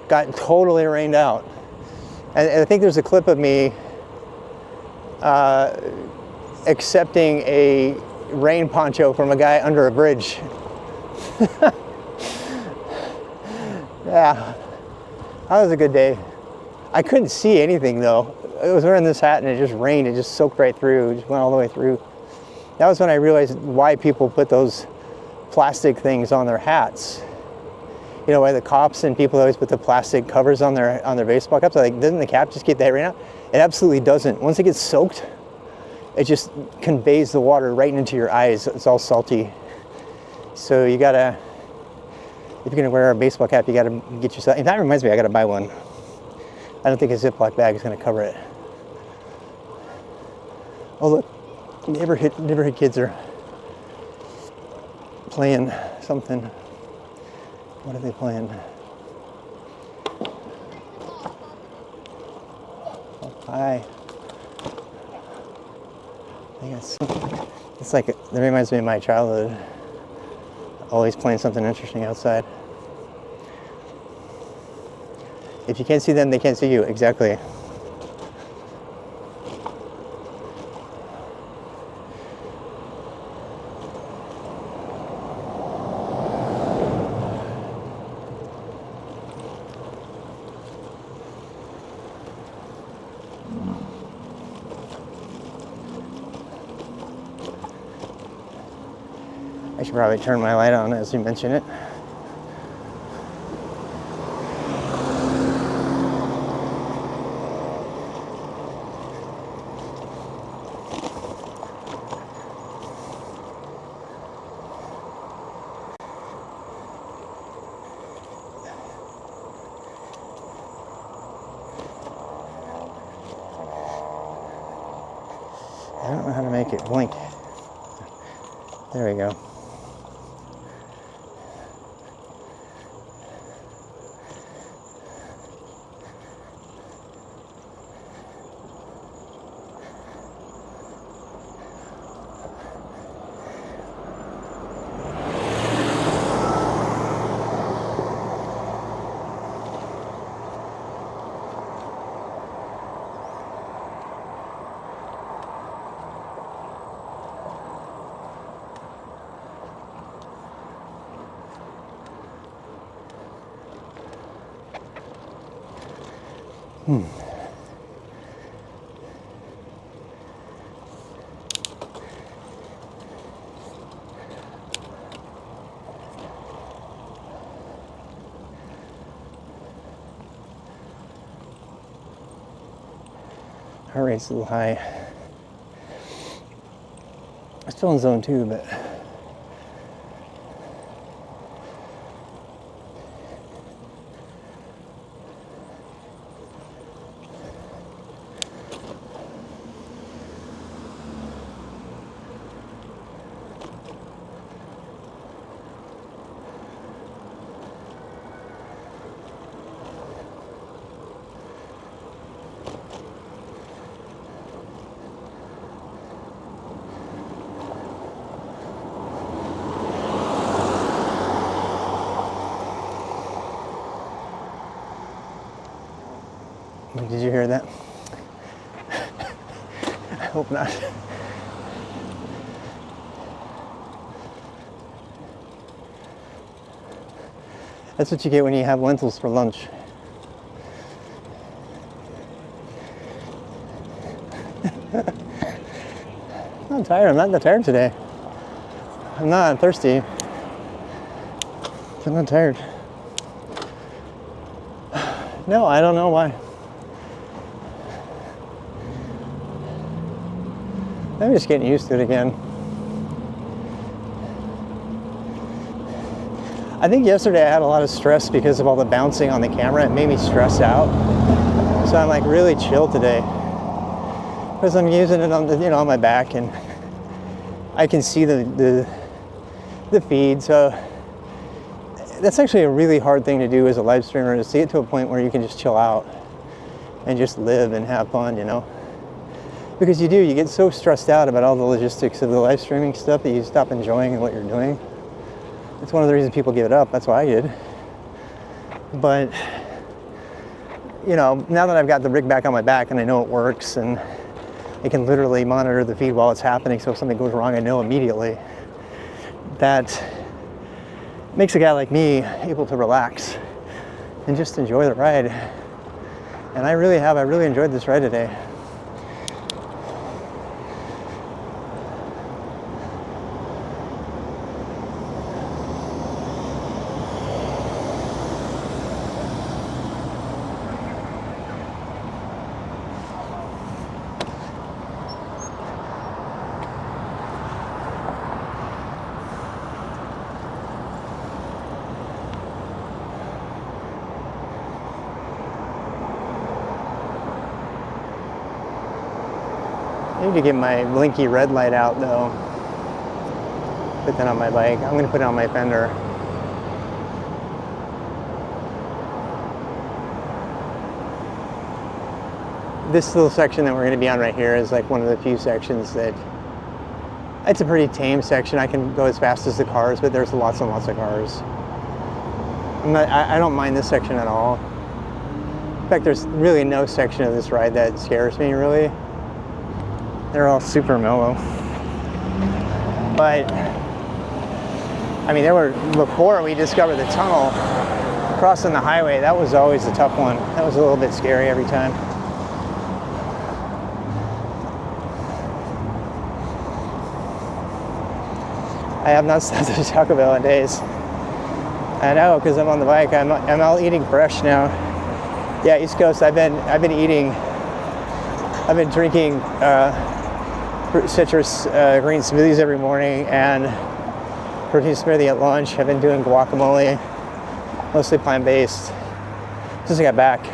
got totally rained out. And I think there's a clip of me accepting a rain poncho from a guy under a bridge. Yeah, that was a good day. I couldn't see anything though. I was wearing this hat and it just rained. It just soaked right through. It just went all the way through. That was when I realized why people put those plastic things on their hats. You know, why the cops and people always put the plastic covers on their baseball caps. Like, doesn't the cap just keep the rain out? It absolutely doesn't. Once it gets soaked, it just conveys the water right into your eyes. It's all salty. So you gotta, if you're gonna wear a baseball cap, you gotta get yourself. And that reminds me, I gotta buy one. I don't think a Ziploc bag is gonna cover it. Oh look, neighborhood kids are playing something. What are they playing? Oh, hi. It's like, it reminds me of my childhood. Always playing something interesting outside. If you can't see them, they can't see you. Exactly. I should probably turn my light on as you mention it. I don't know how to make it blink. There we go. Heart rate's a little high. I'm still in zone 2, but did you hear that? I hope not. That's what you get when you have lentils for lunch. I'm tired. I'm not that tired today. I'm not thirsty. I'm not tired. No, I don't know why. I'm just getting used to it again. I think yesterday I had a lot of stress because of all the bouncing on the camera. It made me stress out. So I'm like really chill today. Because I'm using it on the, on my back, and I can see the feed. So that's actually a really hard thing to do as a live streamer, is to get to a point where you can just chill out and just live and have fun, Because you get so stressed out about all the logistics of the live streaming stuff that you stop enjoying what you're doing. It's one of the reasons people give it up. That's why I did. But, now that I've got the rig back on my back and I know it works, and I can literally monitor the feed while it's happening, so if something goes wrong, I know immediately. That makes a guy like me able to relax and just enjoy the ride. And I really enjoyed this ride today. I need to get my blinky red light out though. Put that on my bike. I'm going to put it on my fender. This little section that we're going to be on right here is like one of the few sections that, it's a pretty tame section. I can go as fast as the cars, but there's lots and lots of cars. I don't mind this section at all. In fact, there's really no section of this ride that scares me, really. They're all super mellow. But, before we discovered the tunnel, crossing the highway, that was always a tough one. That was a little bit scary every time. I have not stopped at Taco Bell in days. I know, because I'm on the bike. I'm all eating fresh now. Yeah, East Coast. I've been drinking citrus green smoothies every morning and protein smoothie at lunch. I've been doing guacamole, mostly plant-based. Since I got back,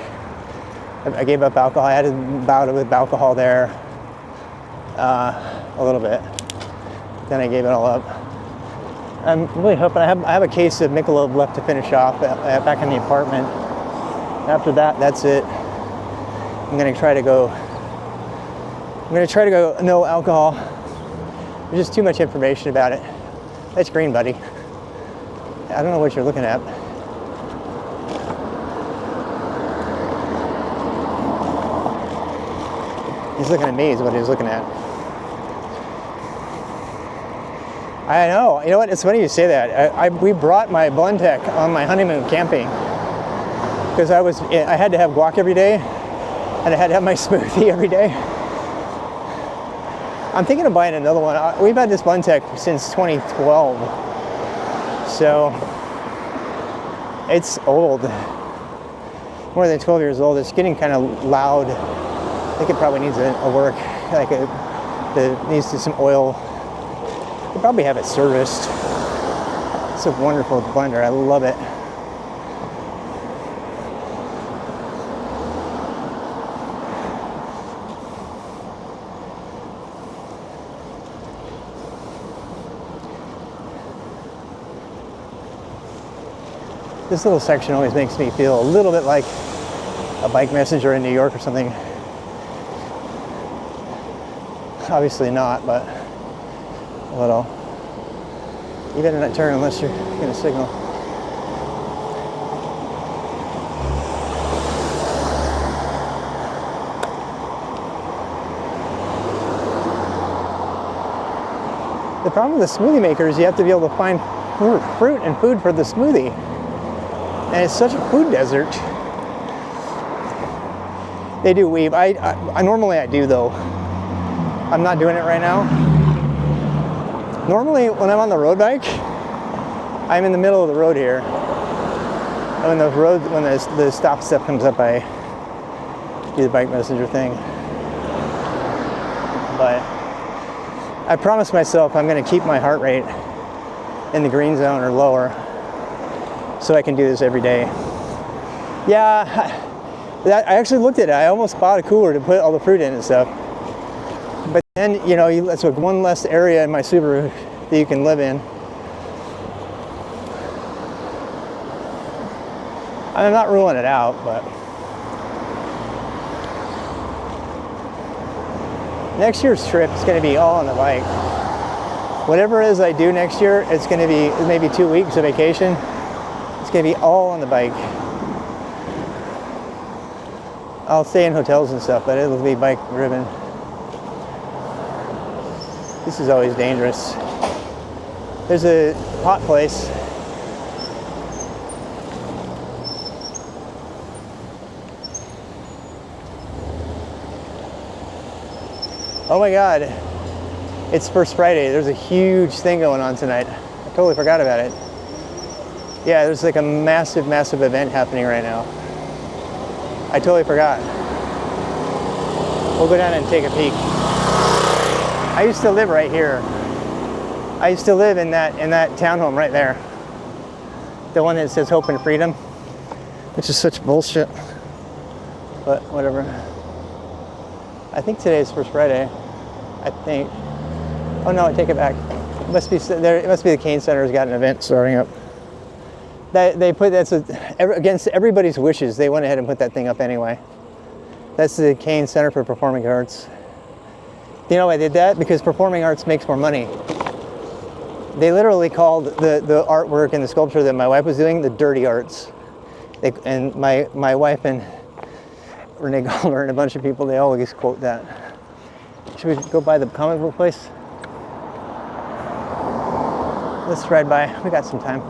I gave up alcohol. I had a bout with alcohol there a little bit. Then I gave it all up. I'm really hoping I have a case of Michelob left to finish off back in the apartment. After that, that's it. I'm gonna try to go no alcohol. There's just too much information about it. That's green, buddy. I don't know what you're looking at. He's looking at me is what he's looking at. I know. You know what? It's funny you say that. We brought my Blendtec on my honeymoon camping because I had to have guac every day, and I had to have my smoothie every day. I'm thinking of buying another one. We've had this Blendtec since 2012, so it's old, more than 12 years old. It's getting kind of loud. I think it probably needs a work, it needs some oil. You'll probably have it serviced. It's a wonderful blender. I love it. This little section always makes me feel a little bit like a bike messenger in New York or something. Obviously not, but a little. You better not turn unless you're gonna signal. The problem with the smoothie maker is you have to be able to find fruit and food for the smoothie. And it's such a food desert. They do weave. I normally I do though. I'm not doing it right now. Normally when I'm on the road bike, I'm in the middle of the road here. And when the stop step comes up, I do the bike messenger thing. But I promised myself I'm going to keep my heart rate in the green zone or lower so I can do this every day. Yeah, I actually looked at it. I almost bought a cooler to put all the fruit in and stuff. But then, you know, that's like one less area in my Subaru that you can live in. I'm not ruling it out, but next year's trip is going to be all on the bike. Whatever it is I do next year, it's going to be maybe 2 weeks of vacation. It's going to be all on the bike. I'll stay in hotels and stuff, but it'll be bike driven. This is always dangerous. There's a hot place. Oh my God, it's First Friday. There's a huge thing going on tonight. I totally forgot about it. Yeah, there's like a massive, massive event happening right now. I totally forgot. We'll go down and take a peek. I used to live right here. I used to live in that townhome right there. The one that says Hope and Freedom, which is such bullshit. But whatever. I think today's First Friday. I think. Oh no, I take it back. It must be there. It must be the Kane Center's got an event starting up. They put against everybody's wishes. They went ahead and put that thing up anyway. That's the Kane Center for Performing Arts. You know why they did that? Because performing arts makes more money. They literally called the artwork and the sculpture that my wife was doing the dirty arts. And my wife and Renee Gallner and a bunch of people, they always quote that. Should we go by the comic book place? Let's ride by. We got some time.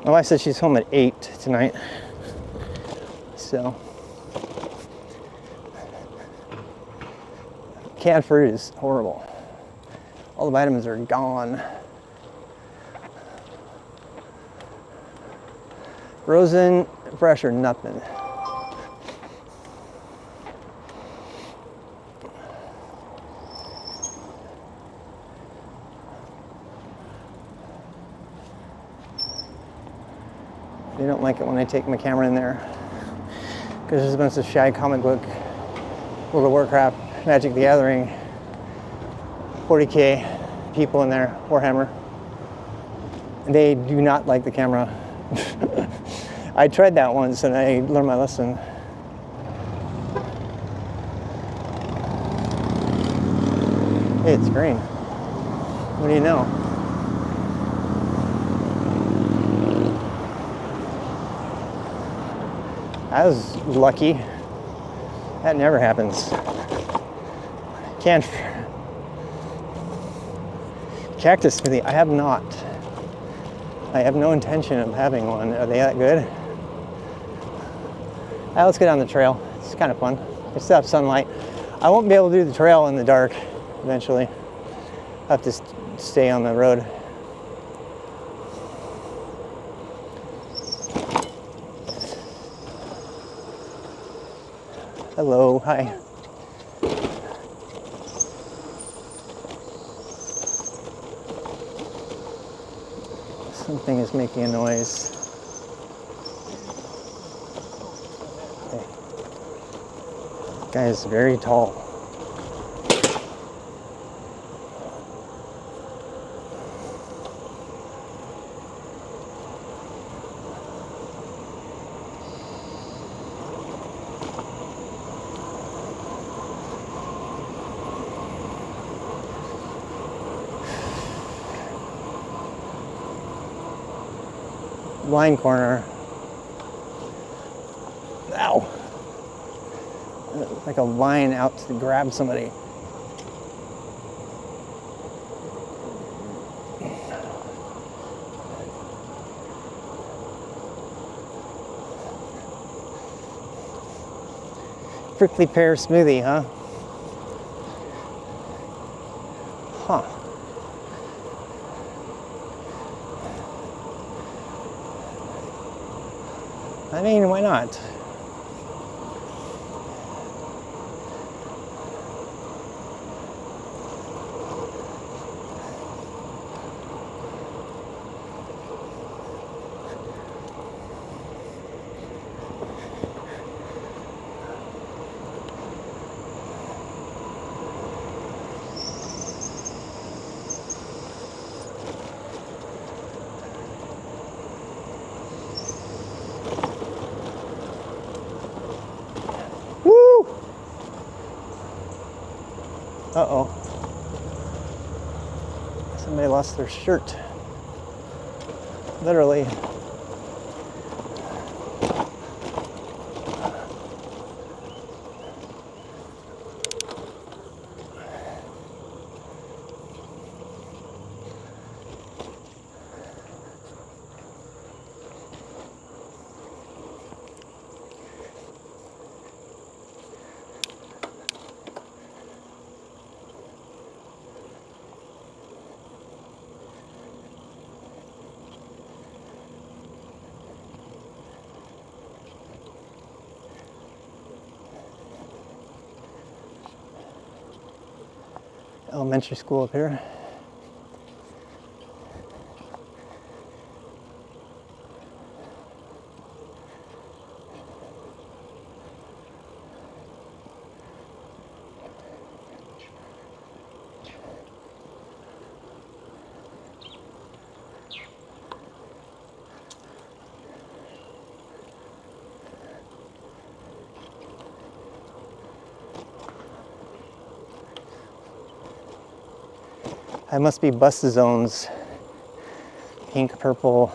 My wife said she's home at 8 tonight. So. Canned fruit is horrible. All the vitamins are gone. Frozen, fresh, or nothing. They don't like it when I take my camera in there because there's a bunch of shy comic book, World of Warcraft, Magic the Gathering, 40K people in there, Warhammer. They do not like the camera. I tried that once and I learned my lesson. Hey, it's green. What do you know? I was lucky. That never happens. Can't. Cactus smoothie. I have not. I have no intention of having one. Are they that good? Let's go down the trail. It's kind of fun. I still have sunlight. I won't be able to do the trail in the dark eventually. I'll have to stay on the road. Hello, hi. Something is making a noise. Okay. Guy is very tall. Line corner. Ow. Like a line out to grab somebody. Prickly pear smoothie, huh? Huh. I mean, why not? Woo! Uh-oh. Somebody lost their shirt. Literally. Elementary school up here. That must be bus zones. Pink, purple.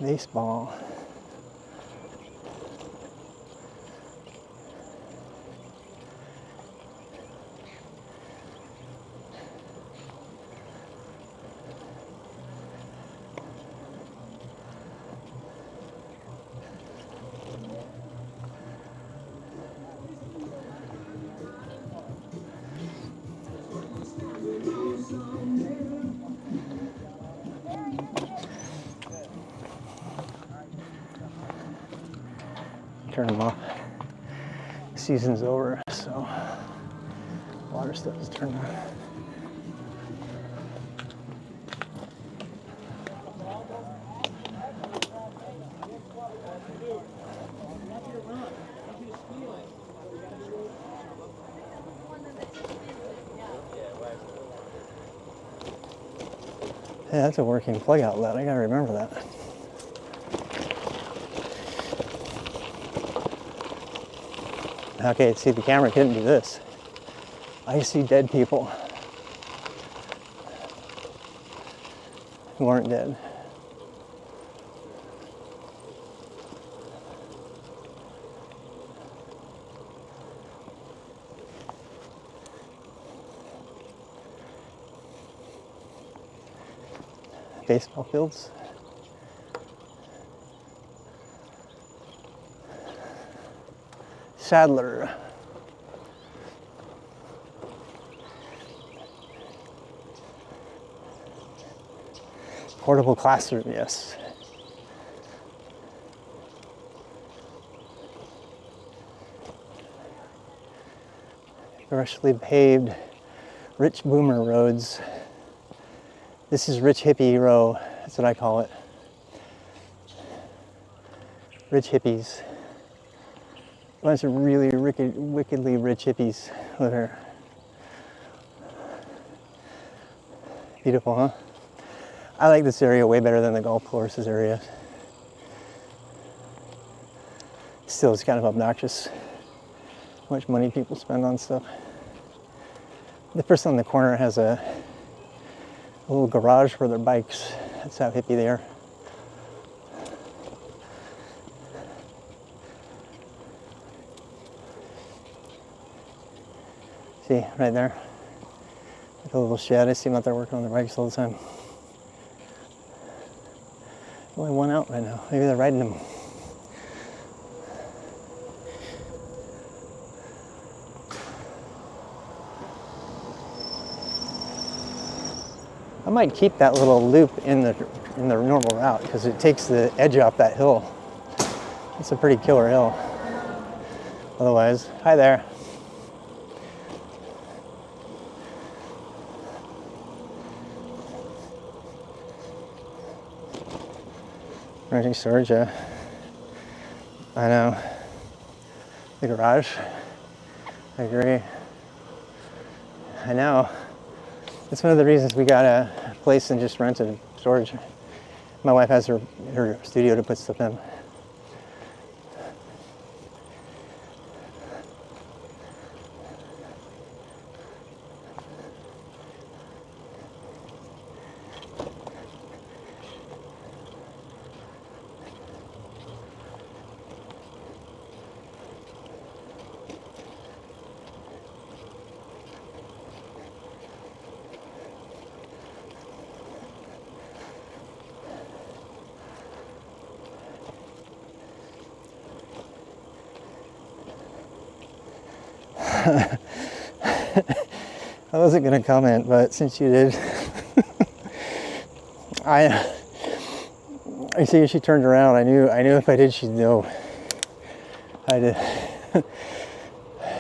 Baseball. Turn them off. Season's over, so water stuff is turned on. Yeah, that's a working plug outlet. I gotta remember that. Okay, see, the camera couldn't do this. I see dead people who aren't dead. Baseball fields. Sadler. Portable classroom, yes. Freshly paved rich boomer roads. This is Rich Hippie Row, that's what I call it. Rich hippies. A bunch of really wickedly rich hippies live here. Beautiful, huh? I like this area way better than the golf courses area. Still, it's kind of obnoxious how much money people spend on stuff. The person on the corner has a little garage for their bikes. That's how hippie they are. See, right there. Like a little shed. I see them out there working on their bikes all the time. Only one out right now. Maybe they're riding them. I might keep that little loop in the normal route because it takes the edge off that hill. It's a pretty killer hill. Otherwise, hi there. Renting storage, yeah. I know. The garage. I agree. I know. It's one of the reasons we got a place and just rented storage. My wife has her studio to put stuff in. I wasn't going to comment, but since you did, I see she turned around. I knew if I did, she'd know. I did.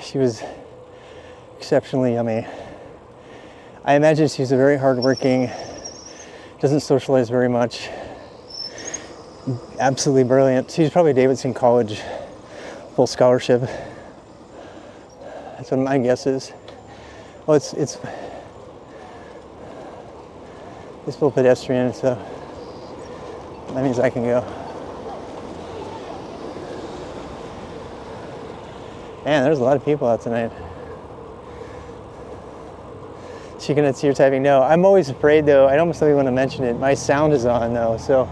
She was exceptionally yummy. I imagine she's a very hardworking, doesn't socialize very much. Absolutely brilliant. She's probably Davidson College, full scholarship. That's what my guess is. Well, it's full pedestrian, so that means I can go. Man, there's a lot of people out tonight. You're typing no. I'm always afraid though. I almost don't even want to mention it. My sound is on though, so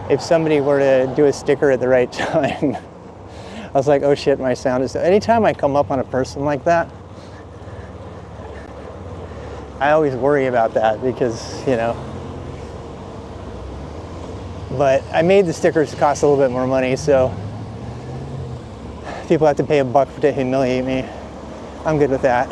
if somebody were to do a sticker at the right time, I was like, oh shit, my sound is. Anytime I come up on a person like that, I always worry about that because, you know. But I made the stickers cost a little bit more money, so people have to pay $1 to humiliate me. I'm good with that.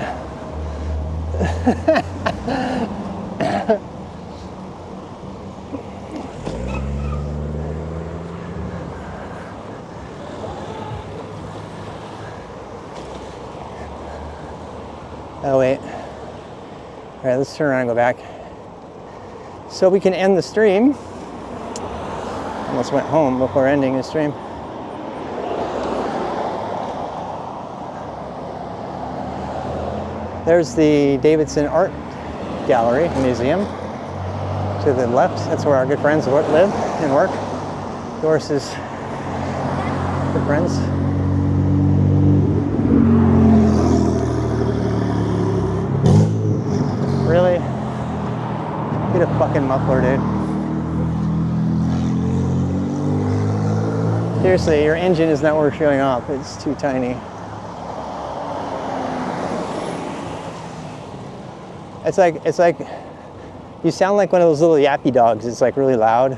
Oh wait. All right, let's turn around and go back. So we can end the stream. Almost went home before ending the stream. There's the Davidson Art Gallery Museum to the left. That's where our good friends live and work. Doris's good friends. Really? Get a fucking muffler, dude. Seriously, your engine is not worth showing off. It's too tiny. It's like you sound like one of those little yappy dogs. It's like really loud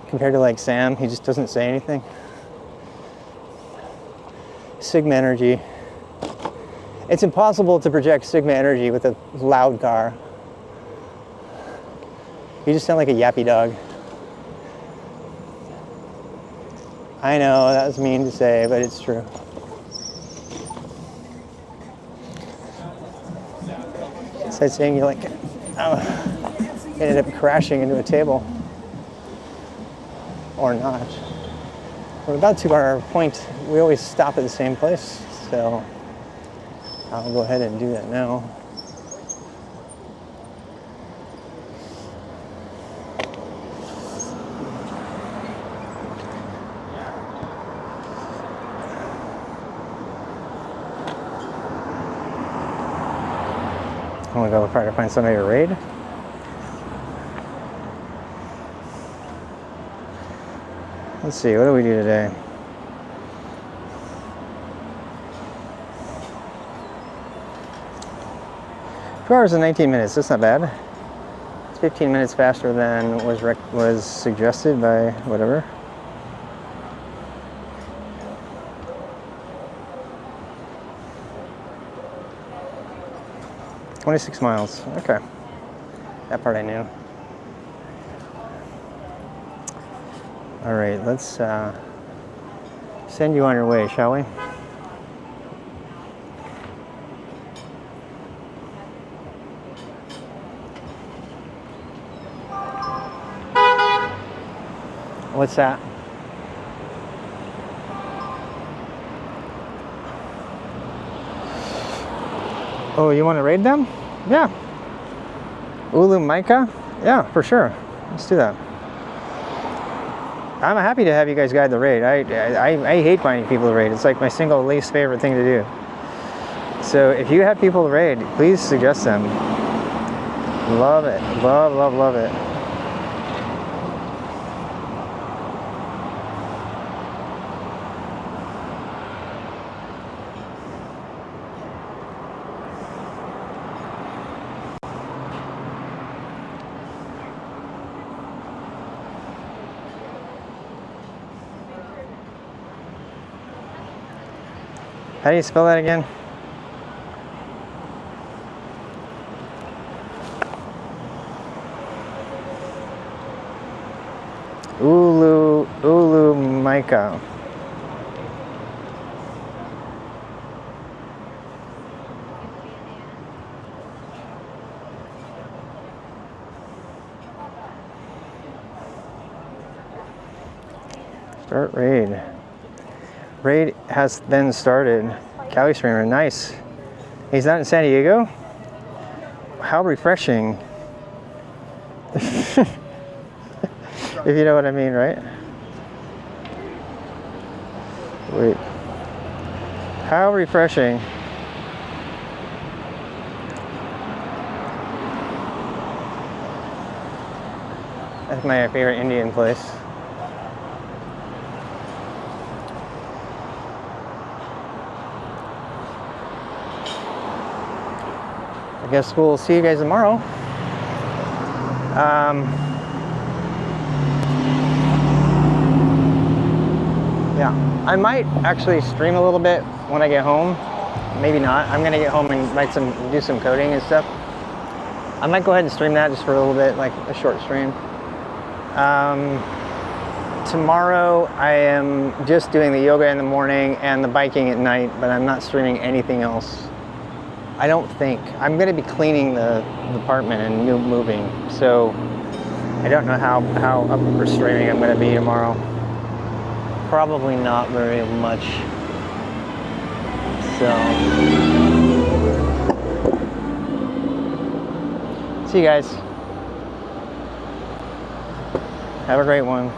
compared to like Sam. He just doesn't say anything. Sigma energy. It's impossible to project Sigma energy with a loud car. You just sound like a yappy dog. I know, that was mean to say, but it's true. Besides saying you like, ended up crashing into a table. Or not. We're about to our point. We always stop at the same place, so I'll go ahead and do that now. I'm gonna go try to find somebody to raid. Let's see, what do we do today? 2 hours and 19 minutes. That's not bad. It's 15 minutes faster than was suggested by whatever. $26 miles. Okay. That part I knew. All right, let's send you on your way, shall we? What's that? Oh, you want to raid them? Yeah. Ulu Micah? Yeah, for sure. Let's do that. I'm happy to have you guys guide the raid. I hate finding people to raid. It's like my single least favorite thing to do. So if you have people to raid, please suggest them. Love it. Love, love, love it. How do you spell that again? Ulu Micah. Start raid. Raid has been started. Cali streamer, nice. He's not in San Diego? How refreshing. If you know what I mean, right? Wait. How refreshing. That's my favorite Indian place. I guess we'll see you guys tomorrow. Yeah, I might actually stream a little bit when I get home. Maybe not. I'm gonna get home and do some coding and stuff. I might go ahead and stream that just for a little bit, like a short stream. Tomorrow I am just doing the yoga in the morning and the biking at night, but I'm not streaming anything else. I don't think. I'm going to be cleaning the apartment and moving, so I don't know how up for streaming I'm going to be tomorrow. Probably not very much. So, see you guys. Have a great one.